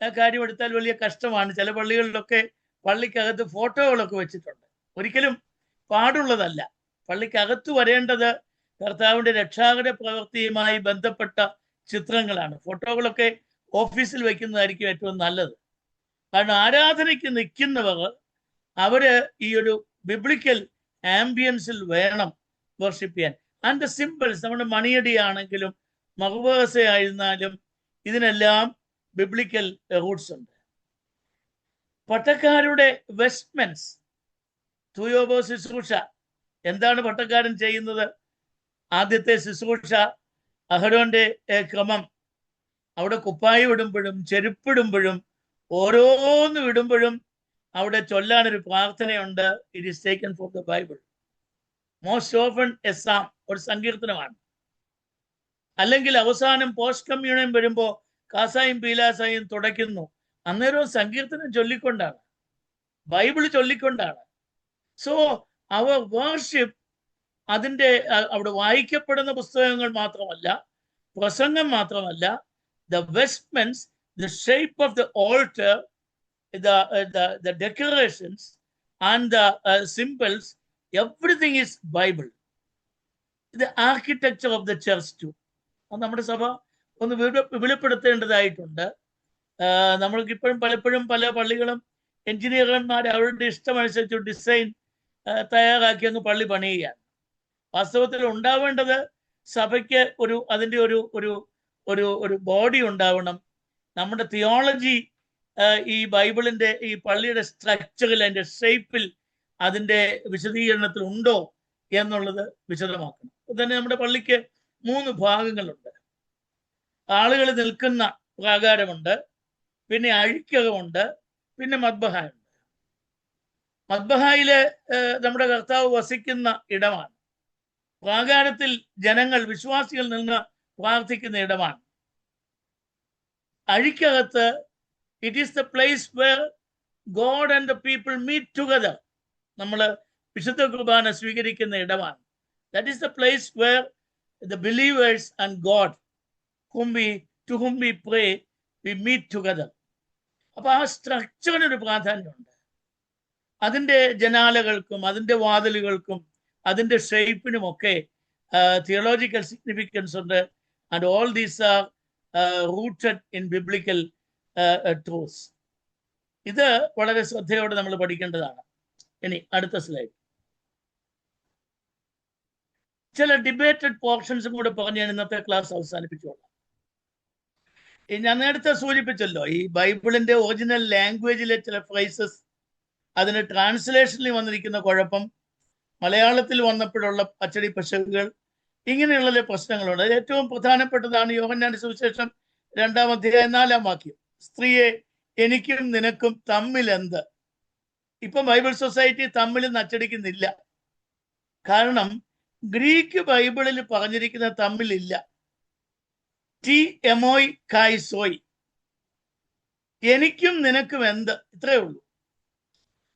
കാര്യം എടുത്താൽ വലിയ കഷ്ടമാണ്. ചില പള്ളികളിലൊക്കെ പള്ളിക്കകത്ത് ഫോട്ടോകളൊക്കെ വെച്ചിട്ടുണ്ട്. ഒരിക്കലും പാടുള്ളതല്ല. പള്ളിക്കകത്ത് വരേണ്ടത് കർത്താവിന്റെ രക്ഷാകര പ്രവൃത്തിയുമായി ബന്ധപ്പെട്ട ചിത്രങ്ങളാണ്. ഫോട്ടോകളൊക്കെ ഓഫീസിൽ വെക്കുന്നതായിരിക്കും ഏറ്റവും നല്ലത്. കാരണം ആരാധനയ്ക്ക് നിൽക്കുന്നവർ അവര് ഈ ഒരു ബിബ്ലിക്കൽ ആംബിയൻസിൽ വേണം വർഷിപ്പ് ചെയ്യാൻ. ആൻഡ് ദ സിംബൽസ്, നമ്മുടെ മണിയടി ആണെങ്കിലും മഹുബസയായിരുന്നാലും ഇതിനെല്ലാം ബിബ്ലിക്കൽ റൂട്ട്സ് ഉണ്ട്. പട്ടക്കാരുടെ വെസ്റ്റ്മെന്റ്സ്, തുയോബോ ശുശ്രൂഷ. എന്താണ് പട്ടക്കാരൻ ചെയ്യുന്നത്? ആദ്യത്തെ ശുശ്രൂഷ അഹരോന്റെ ക്രമം. അവിടെ കുപ്പായം ഇടുമ്പോഴും ചെരുപ്പിടുമ്പോഴും ഓരോന്ന് ഇടുമ്പോഴും അവിടെ ചൊല്ലാനൊരു പ്രാർത്ഥനയുണ്ട്. It is taken from the Bible. Most often a psalm, ഒരു സങ്കീർത്തനമാണ്. അല്ലെങ്കിൽ അവസാനം പോസ്റ്റ് കമ്മ്യൂണിയൻ വരുമ്പോ കാസായും പീലാസായും തുടയ്ക്കുന്നു. അന്നേരവും സങ്കീർത്തനം ചൊല്ലിക്കൊണ്ടാണ്, ബൈബിൾ ചൊല്ലിക്കൊണ്ടാണ്. സോ അവർ വർഷിപ്പ് അതിൻ്റെ അവിടെ വായിക്കപ്പെടുന്ന പുസ്തകങ്ങൾ മാത്രമല്ല, പ്രസംഗം മാത്രമല്ല, the vestments, the shape of the altar, the decorations and the symbols, everything is Bible. The architecture of the church too. നമ്മുടെ സഭ ഒന്ന് വിപുലപ്പെടുത്തേണ്ടതായിട്ടുണ്ട്. നമ്മൾക്ക് ഇപ്പോഴും പലപ്പോഴും പല പള്ളികളും എഞ്ചിനീയർമാർ അവരുടെ ഇഷ്ടമനുസരിച്ച് ഡിസൈൻ തയ്യാറാക്കി അങ്ങ് പള്ളി പണിയുകയാണ്. വാസ്തവത്തിൽ ഉണ്ടാവേണ്ടത് സഭയ്ക്ക് അതിൻ്റെ ഒരു ബോഡി ഉണ്ടാവണം. നമ്മുടെ തിയോളജി ഈ ബൈബിളിന്റെ ഈ പള്ളിയുടെ സ്ട്രക്ചറിൽ, അതിന്റെ ഷേപ്പിൽ, അതിന്റെ വിശദീകരണത്തിൽ ഉണ്ടോ എന്നുള്ളത് വിശദമാക്കണം. തന്നെ നമ്മുടെ പള്ളിക്ക് 3 ഭാഗങ്ങളുണ്ട്. ആളുകൾ നിൽക്കുന്ന പ്രാകാരമുണ്ട്, പിന്നെ അഴിക്കകമുണ്ട്, പിന്നെ മദ്ബഹായുണ്ട്. മദ്ബഹായില് നമ്മുടെ കർത്താവ് വസിക്കുന്ന ഇടമാണ്. പ്രാകാരത്തിൽ ജനങ്ങൾ, വിശ്വാസികൾ നിന്ന് പ്രാർത്ഥിക്കുന്ന ഇടമാണ്. അഴിക്കകത്ത് it is the place where God and the people meet together. നമ്മൾ വിശുദ്ധ കുർബാന സ്വീകരിക്കുന്ന ഇടമാണ്. That is the place where the believers and God to whom we pray, we meet together. അപ്പൊ ആ സ്ട്രക്ചറിനൊരു പ്രാധാന്യമുണ്ട്. അതിൻ്റെ ജനാലകൾക്കും അതിൻ്റെ വാതിലുകൾക്കും അതിൻ്റെ ഷേപ്പിനുമൊക്കെ തിയോളജിക്കൽ സിഗ്നിഫിക്കൻസ് ഉണ്ട്. And all these are rooted in biblical truths. ഇത് വളരെ ശ്രദ്ധയോടെ നമ്മൾ പഠിക്കേണ്ടതാണ്. ഇനി അടുത്ത സ്ലൈഡ്. ചില ഡിബേറ്റഡ് പോർഷൻസും കൂടെ പറഞ്ഞ് ഞാൻ ഇന്നത്തെ ക്ലാസ് അവസാനിപ്പിച്ചോളാം. ഞാൻ നേരത്തെ സൂചിപ്പിച്ചല്ലോ, ഈ ബൈബിളിന്റെ ഒറിജിനൽ ലാംഗ്വേജിലെ ചില ഫ്രൈസസ്, അതിന് ട്രാൻസ്ലേഷനിൽ വന്നിരിക്കുന്ന കുഴപ്പം, മലയാളത്തിൽ വന്നപ്പോഴുള്ള അച്ചടി പിശകുകൾ, ഇങ്ങനെയുള്ള പ്രശ്നങ്ങളുണ്ട്. അതിൽ ഏറ്റവും പ്രധാനപ്പെട്ടതാണ് യോഹന്നാന്റെ സുവിശേഷം 2-ാം അധ്യായം 4-ാം വാക്യം. സ്ത്രീയെ, എനിക്കും നിനക്കും തമ്മിൽ എന്ത്? ഇപ്പൊ ബൈബിൾ സൊസൈറ്റി തമ്മിൽ അച്ചടിക്കുന്നില്ല. കാരണം ഗ്രീക്ക് ബൈബിളിൽ പറഞ്ഞിരിക്കുന്ന തമ്മിലില്ല. ടി എമോയ് കായ്സോയ്, എനിക്കും നിനക്കും എന്ത്, ഇത്രയേ ഉള്ളൂ.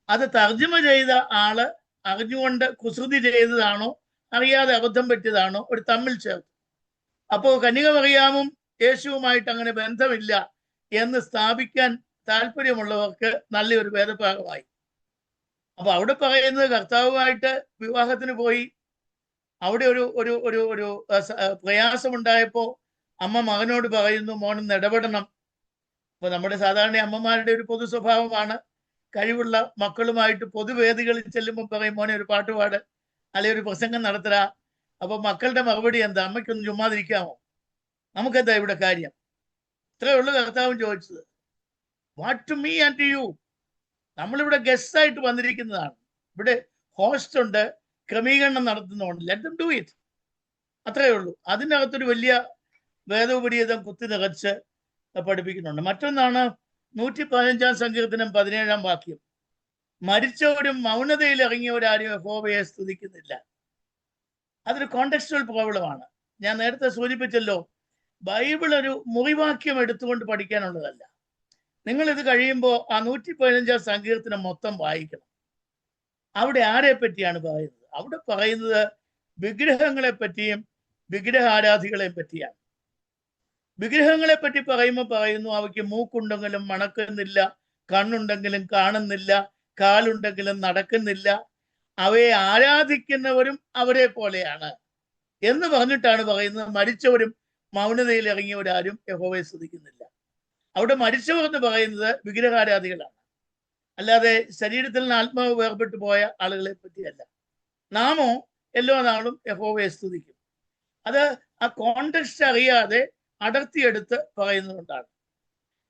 അത് തർജ്ജമ ചെയ്ത ആള് അറിഞ്ഞുകൊണ്ട് കുസൃതി ചെയ്തതാണോ അറിയാതെ അബദ്ധം പറ്റിയതാണോ ഒരു തമ്മിൽ ചേർത്ത്. അപ്പോ കന്യക മറിയാമും യേശുവുമായിട്ട് അങ്ങനെ ബന്ധമില്ല എന്ന് സ്ഥാപിക്കാൻ താല്പര്യമുള്ളവർക്ക് നല്ലൊരു വേദഭാഗമായി. അപ്പൊ അവിടെ പറയുന്നത് കർത്താവുമായിട്ട് വിവാഹത്തിന് പോയി, അവിടെ ഒരു ഒരു ഒരു ഒരു പ്രയാസമുണ്ടായപ്പോ അമ്മ മകനോട് പറയുന്നു, മോനൊന്ന് ഇടപെടണം. അപ്പൊ നമ്മുടെ സാധാരണ അമ്മമാരുടെ ഒരു പൊതു സ്വഭാവമാണ്, കഴിവുള്ള മക്കളുമായിട്ട് പൊതുവേദികളിൽ ചെല്ലുമ്പോൾ പറയും, മോനെ ഒരു പാട്ടുപാട്, അല്ലെങ്കിൽ ഒരു പ്രസംഗം നടത്തുക. അപ്പൊ മക്കളുടെ മറുപടി എന്താ? അമ്മയ്ക്കൊന്ന് ചുമ്മാതിരിക്കാമോ? നമുക്കെന്താ ഇവിടെ കാര്യം? ഇത്രയേ ഉള്ളൂ കർത്താവും ചോദിച്ചത്. What to me and to you? നമ്മളിവിടെ ഗസ്റ്റ് ആയിട്ട് വന്നിരിക്കുന്നതാണ്. ഇവിടെ ഹോസ്റ്റ് ഉണ്ട്, ക്രമീകരണം നടത്തുന്നുണ്ട്. Let them do it. അത്രയേ ഉള്ളൂ. അതിനകത്തൊരു വലിയ വേദോപരീതം കുത്തി നിറച്ച് പഠിപ്പിക്കുന്നുണ്ട്. മറ്റൊന്നാണ് 115-ാം സങ്കീർത്തനം 17-ാം വാക്യം. മരിച്ചവരും മൗനതയിൽ ഇറങ്ങിയവരാരും യഹോവയെ സ്തുതിക്കുന്നില്ല. അതൊരു കോണ്ടെക്സ്റ്റുവൽ പ്രോബ്ലമാണ്. ഞാൻ നേരത്തെ സൂചിപ്പിച്ചല്ലോ, ബൈബിൾ ഒരു മുറിവാക്യം എടുത്തുകൊണ്ട് പഠിക്കാനുള്ളതല്ല. നിങ്ങൾ ഇത് കഴിയുമ്പോൾ ആ 115-ാം സങ്കീർത്തനം മൊത്തം വായിക്കണം. അവിടെ ആരെ പറ്റിയാണ് പറയുന്നത്? അവിടെ പറയുന്നത് വിഗ്രഹങ്ങളെ പറ്റിയും വിഗ്രഹാരാധികളെ പറ്റിയാണ്. വിഗ്രഹങ്ങളെ പറ്റി പറയുമ്പോൾ പറയുന്നു, അവയ്ക്ക് മൂക്കുണ്ടെങ്കിലും മണക്കുന്നില്ല, കണ്ണുണ്ടെങ്കിലും കാണുന്നില്ല, കാലുണ്ടെങ്കിലും നടക്കുന്നില്ല, അവയെ ആരാധിക്കുന്നവരും അവരെ പോലെയാണ് എന്ന് പറഞ്ഞിട്ടാണ് പറയുന്നത്. മരിച്ചവരും മൗനതയിൽ ഇറങ്ങിയവരാരും യഹോവയെ സ്തുതിക്കുന്നില്ല. അവിടെ മരിച്ചവർ എന്ന് പറയുന്നത് വിഗ്രഹാരാധികളാണ്, അല്ലാതെ ശരീരത്തിൽ നിന്ന് ആത്മാവ് വേർപെട്ടു പോയ ആളുകളെ പറ്റിയല്ല. നാമോ എല്ലാ നാളും യഹോവയെ സ്തുതിക്കും. അത് ആ കോണ്ടെക്സ്റ്റ് അറിയാതെ അടർത്തിയെടുത്ത് പറയുന്നതുകൊണ്ടാണ്.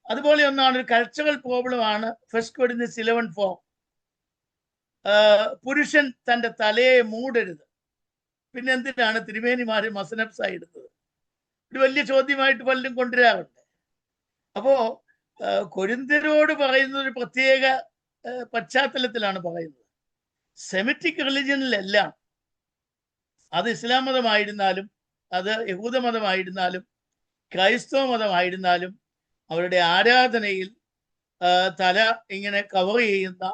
അതുപോലെ ഒന്നാണ് ഒരു കൾച്ചറൽ പ്രോബ്ലമാണ് 1 Corinthians 11:4. പുരുഷൻ തൻ്റെ തലയെ മൂടരുത്, പിന്നെ എന്തിനാണ് തിരുമേനിമാര് മസനപ്സായി ഇടുന്നത്? ഒരു വലിയ ചോദ്യമായിട്ട് പലരും കൊണ്ടുവരാറുണ്ട്. അപ്പോ കൊരിന്ത്യരോട് പറയുന്ന ഒരു പ്രത്യേക പശ്ചാത്തലത്തിലാണ് പറയുന്നത്. സെമിറ്റിക് റിലിജനിലെല്ലാം, അത് ഇസ്ലാം മതമായിരുന്നാലും അത് യഹൂദ മതമായിരുന്നാലും ക്രൈസ്തവ മതമായിരുന്നാലും, അവരുടെ ആരാധനയിൽ തല ഇങ്ങനെ കവർ ചെയ്യുന്ന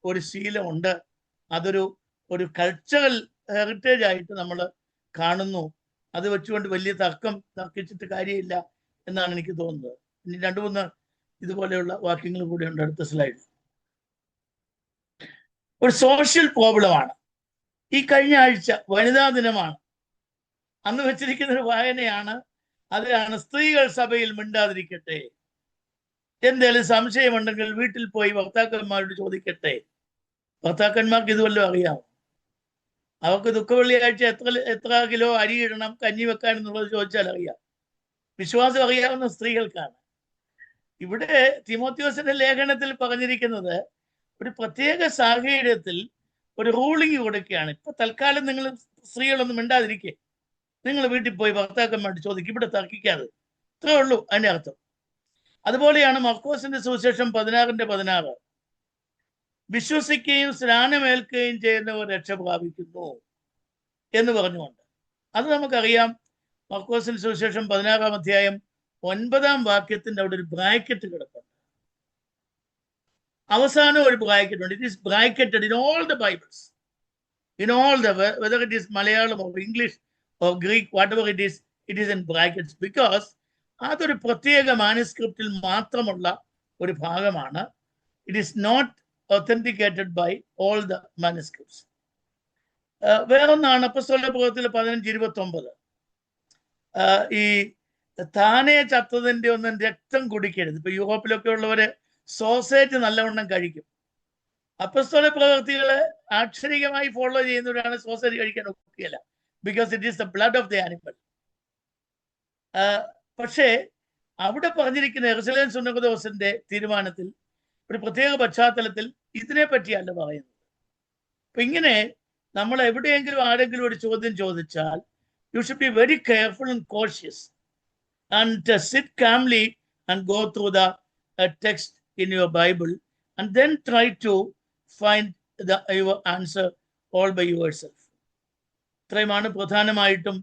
ഒരു ശീലമുണ്ട്. അതൊരു ഒരു കൾച്ചറൽ ഹെറിറ്റേജ് ആയിട്ട് നമ്മൾ കാണുന്നു. അത് വെച്ചുകൊണ്ട് വലിയ തർക്കിച്ചിട്ട് കാര്യമില്ല എന്നാണ് എനിക്ക് തോന്നുന്നത്. ഇനി 2-3 ഇതുപോലെയുള്ള വാക്യങ്ങൾ കൂടെ ഉണ്ട് അടുത്ത സ്ലൈഡ്. ഒരു സോഷ്യൽ പ്രോബ്ലമാണ്. ഈ കഴിഞ്ഞ ആഴ്ച വനിതാ ദിനമാണ്. അന്ന് വെച്ചിരിക്കുന്ന ഒരു വായനയാണ്, അതിലാണ് സ്ത്രീകൾ സഭയിൽ മിണ്ടാതിരിക്കട്ടെ, എന്തെങ്കിലും സംശയമുണ്ടെങ്കിൽ വീട്ടിൽ പോയി ഭർത്താക്കന്മാരോട് ചോദിക്കട്ടെ. ഭർത്താക്കന്മാർക്ക് ഇതുവല്ലോ അറിയാമോ? അവർക്ക് ദുഃഖവെള്ളിയാഴ്ച എത്ര കിലോ അരി ഇടണം, കഞ്ഞി വെക്കാൻ എന്നുള്ളത് ചോദിച്ചാൽ അറിയാം. വിശ്വാസം അറിയാവുന്ന സ്ത്രീകൾക്കാണ്. ഇവിടെ തിമോത്തിയോസിന്റെ ലേഖനത്തിൽ പറഞ്ഞിരിക്കുന്നത് ഒരു പ്രത്യേക സാഹചര്യത്തിൽ ഒരു റൂളിംഗ് കൊടുക്കുകയാണ്. ഇപ്പൊ തൽക്കാലം നിങ്ങൾ സ്ത്രീകളൊന്നും മിണ്ടാതിരിക്കേ, നിങ്ങൾ വീട്ടിൽ പോയി ഭർത്താക്കന്മാരോട് ചോദിക്കും, ഇവിടെ തർക്കിക്കാതെ. ഇത്രേ ഉള്ളൂ അതിന്റെ അർത്ഥം. അതുപോലെയാണ് മർക്കോസിന്റെ സുവിശേഷം 16:16. വിശ്വസിക്കുകയും സ്നാനമേൽക്കുകയും ചെയ്യുന്നവർ രക്ഷ പ്രാപിക്കുന്നു എന്ന് പറഞ്ഞുകൊണ്ട്. അത് നമുക്കറിയാം. മർക്കോസിന്റെ സുവിശേഷം 16-ാം അധ്യായം 9-ാം വാക്യത്തിന്റെ അവിടെ ഒരു ബ്രാക്കറ്റ് കിടപ്പുണ്ട്. അവസാനം ഒരു ബ്രാക്കറ്റ് ഉണ്ട്. It is bracketed in all the Bibles, in all the, whether it is Malayalam or English or Greek, whatever it is in brackets. Because അതൊരു പ്രത്യേക മാനുസ്ക്രിപ്റ്റിൽ മാത്രമുള്ള ഒരു ഭാഗമാണ്. It is not authenticated by all the manuscripts. വേറൊന്നാണ് അപ്പോസ്തലരുടെ പ്രവൃത്തികൾ 15:29. ഈ താനെ ചത്തതിന്റെ ഒന്നും രക്തം കുടിക്കരുത്. ഇപ്പൊ യൂറോപ്പിലൊക്കെ ഉള്ളവര് സോസേജ് നല്ലവണ്ണം കഴിക്കും. അപ്പോസ്തലരുടെ പ്രവൃത്തികള് ആക്ഷരികമായി ഫോളോ ചെയ്യുന്നവരാണ് സോസേജ് കഴിക്കാൻ ഒക്കുകയില്ല. Because it is the blood of the animal. പക്ഷേ അവിടെ പറഞ്ഞിരിക്കുന്ന യെരുശലേം സുന്നഹദോസിന്റെ തീരുമാനത്തിൽ ഒരു പ്രത്യേക പശ്ചാത്തലത്തിൽ ഇതിനെ പറ്റിയല്ല പറയുന്നത്. അപ്പൊ ഇങ്ങനെ നമ്മൾ എവിടെയെങ്കിലും ആരെങ്കിലും ഒരു ചോദ്യം ചോദിച്ചാൽ you should be very careful and cautious and sit calmly and go through the text in your Bible and then try to find your answer all by yourself. ഇത്രയുമാണ് പ്രധാനമായിട്ടും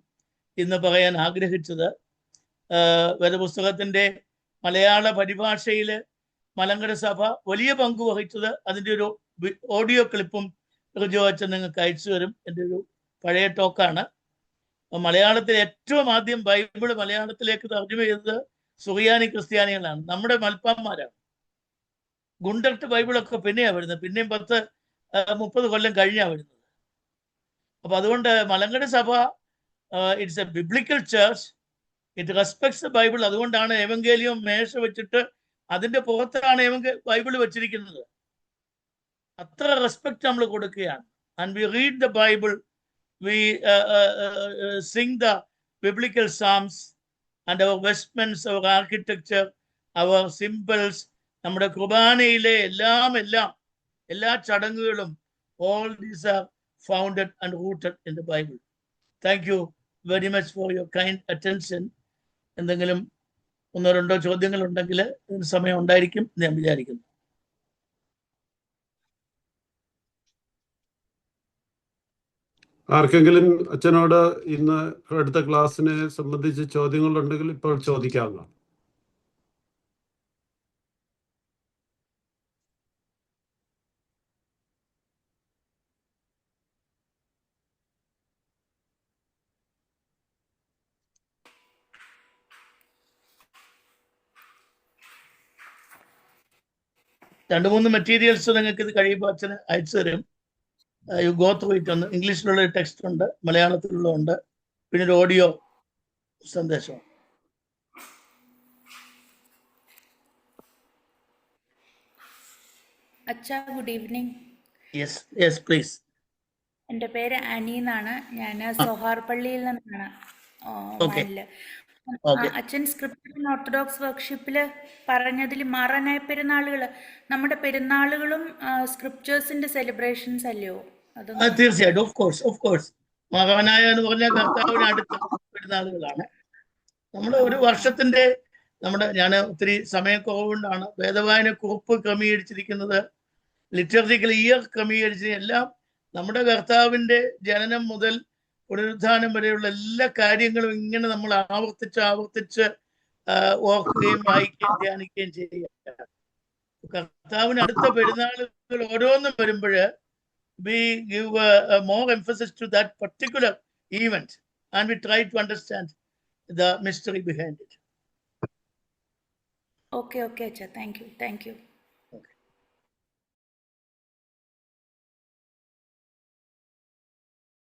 ഇന്ന് പറയാൻ ആഗ്രഹിച്ചത്. വേദപുസ്തകത്തിന്റെ മലയാള പരിഭാഷയിൽ മലങ്കര സഭ വലിയ പങ്ക് വഹിച്ചത് അതിൻ്റെ ഒരു ഓഡിയോ ക്ലിപ്പും റിജോ അച്ഛൻ നിങ്ങൾക്ക് അയച്ചു തരും. എൻ്റെ ഒരു പഴയ ടോക്കാണ്. മലയാളത്തിൽ ഏറ്റവും ആദ്യം ബൈബിൾ മലയാളത്തിലേക്ക് തർജ്ജമ ചെയ്തത് സുറിയാനി ക്രിസ്ത്യാനികളാണ്, നമ്മുടെ മൽപ്പാന്മാരാണ്. ഗുണ്ടർട്ട് ബൈബിളൊക്കെ പിന്നെയാണ് വരുന്നത്, പിന്നെയും 10-30 കൊല്ലം കഴിഞ്ഞാണ് വരുന്നത്. അപ്പൊ അതുകൊണ്ട് മലങ്കര സഭ it's A biblical church, it respects the Bible. അതുകൊണ്ടാണ് എവങ്കേലിയം മേശ വെച്ചിട്ട് അതിന്റെ പുറത്താണ് ബൈബിൾ വെച്ചിരിക്കുന്നത്. അത്ര റെസ്പെക്ട് നമ്മൾ കൊടുക്കുകയാണ്. And we read the Bible, we sing the biblical psalms, and our vestments, our architecture, our symbols, നമ്മുടെ കുർബാനയിലെ എല്ലാ ചടങ്ങുകളും, all these are founded and rooted in the Bible. Thank you very much for your kind attention. എന്തെങ്കിലും 1-2 ചോദ്യങ്ങൾ ഉണ്ടെങ്കിൽ ഇതിന് സമയം ഉണ്ടായിരിക്കും ഞാൻ വിചാരിക്കുന്നു. ആർക്കെങ്കിലും അച്ഛനോട് ഇന്ന് അടുത്ത ക്ലാസ്സിനെ സംബന്ധിച്ച് ചോദ്യങ്ങളുണ്ടെങ്കിൽ ഇപ്പോൾ ചോദിക്കാവുന്നതാണ്. രണ്ട് മൂന്ന് മെറ്റീരിയൽസ് നിങ്ങൾക്ക് ഇത് കഴിയുമ്പോൾ അച്ഛന് അയച്ചു തരും. You go through it. ഒന്ന് ഇംഗ്ലീഷിലുള്ള ടെക്സ്റ്റ് ഉണ്ട്, മലയാളത്തിലുള്ള ഉണ്ട്, പിന്നെ ഒരു ഓഡിയോ സന്ദേശം. അച്ഛാ, ഗുഡ് ഈവനിങ്. Yes please. എൻ്റെ പേര് അനി എന്നാണ്. ഞാൻ സോഹാർപള്ളിയിൽ നിന്നാണ്. അച്ഛൻ സ്ക്രിപ്ചർ ഓർത്തഡോക്സ് വർക്ക്ഷോപ്പിൽ പറഞ്ഞതിൽ മാറാനായ പെരുന്നാളുകൾ, നമ്മുടെ പെരുന്നാളുകളും സ്ക്രിപ്ചേഴ്സിന്റെ സെലിബ്രേഷൻസ് അല്ലയോ? തീർച്ചയായിട്ടും, ഓഫ് കോഴ്സ്. മാറാനായ എന്ന് പറഞ്ഞാൽ കർത്താവിന് അടുത്ത പെരുന്നാളുകളാണ്. നമ്മുടെ ഒരു വർഷത്തിന്റെ ഞാൻ ഒത്തിരി സമയക്കുറവുകൊണ്ടാണ് വേദവായന കുറിപ്പ് ക്രമീകരിച്ചിരിക്കുന്നത്, ലിറ്റർജിക്കൽ ഇയർ ക്രമീകരിച്ചിരിക്കുന്നത് എല്ലാം നമ്മുടെ കർത്താവിന്റെ ജനനം മുതൽ പുനരുദ്ധാനം വരെയുള്ള എല്ലാ കാര്യങ്ങളും ഇങ്ങനെ നമ്മൾ ആവർത്തിച്ച് ഓർക്കുകയും വായിക്കുകയും ധ്യാനിക്കുകയും ചെയ്യുക. കർത്താവിന് അടുത്ത പെരുന്നാളുകൾ ഓരോന്നും വരുമ്പോൾ we give more emphasis to that particular event and we try to understand the mystery behind it. Okay, acha. Thank you.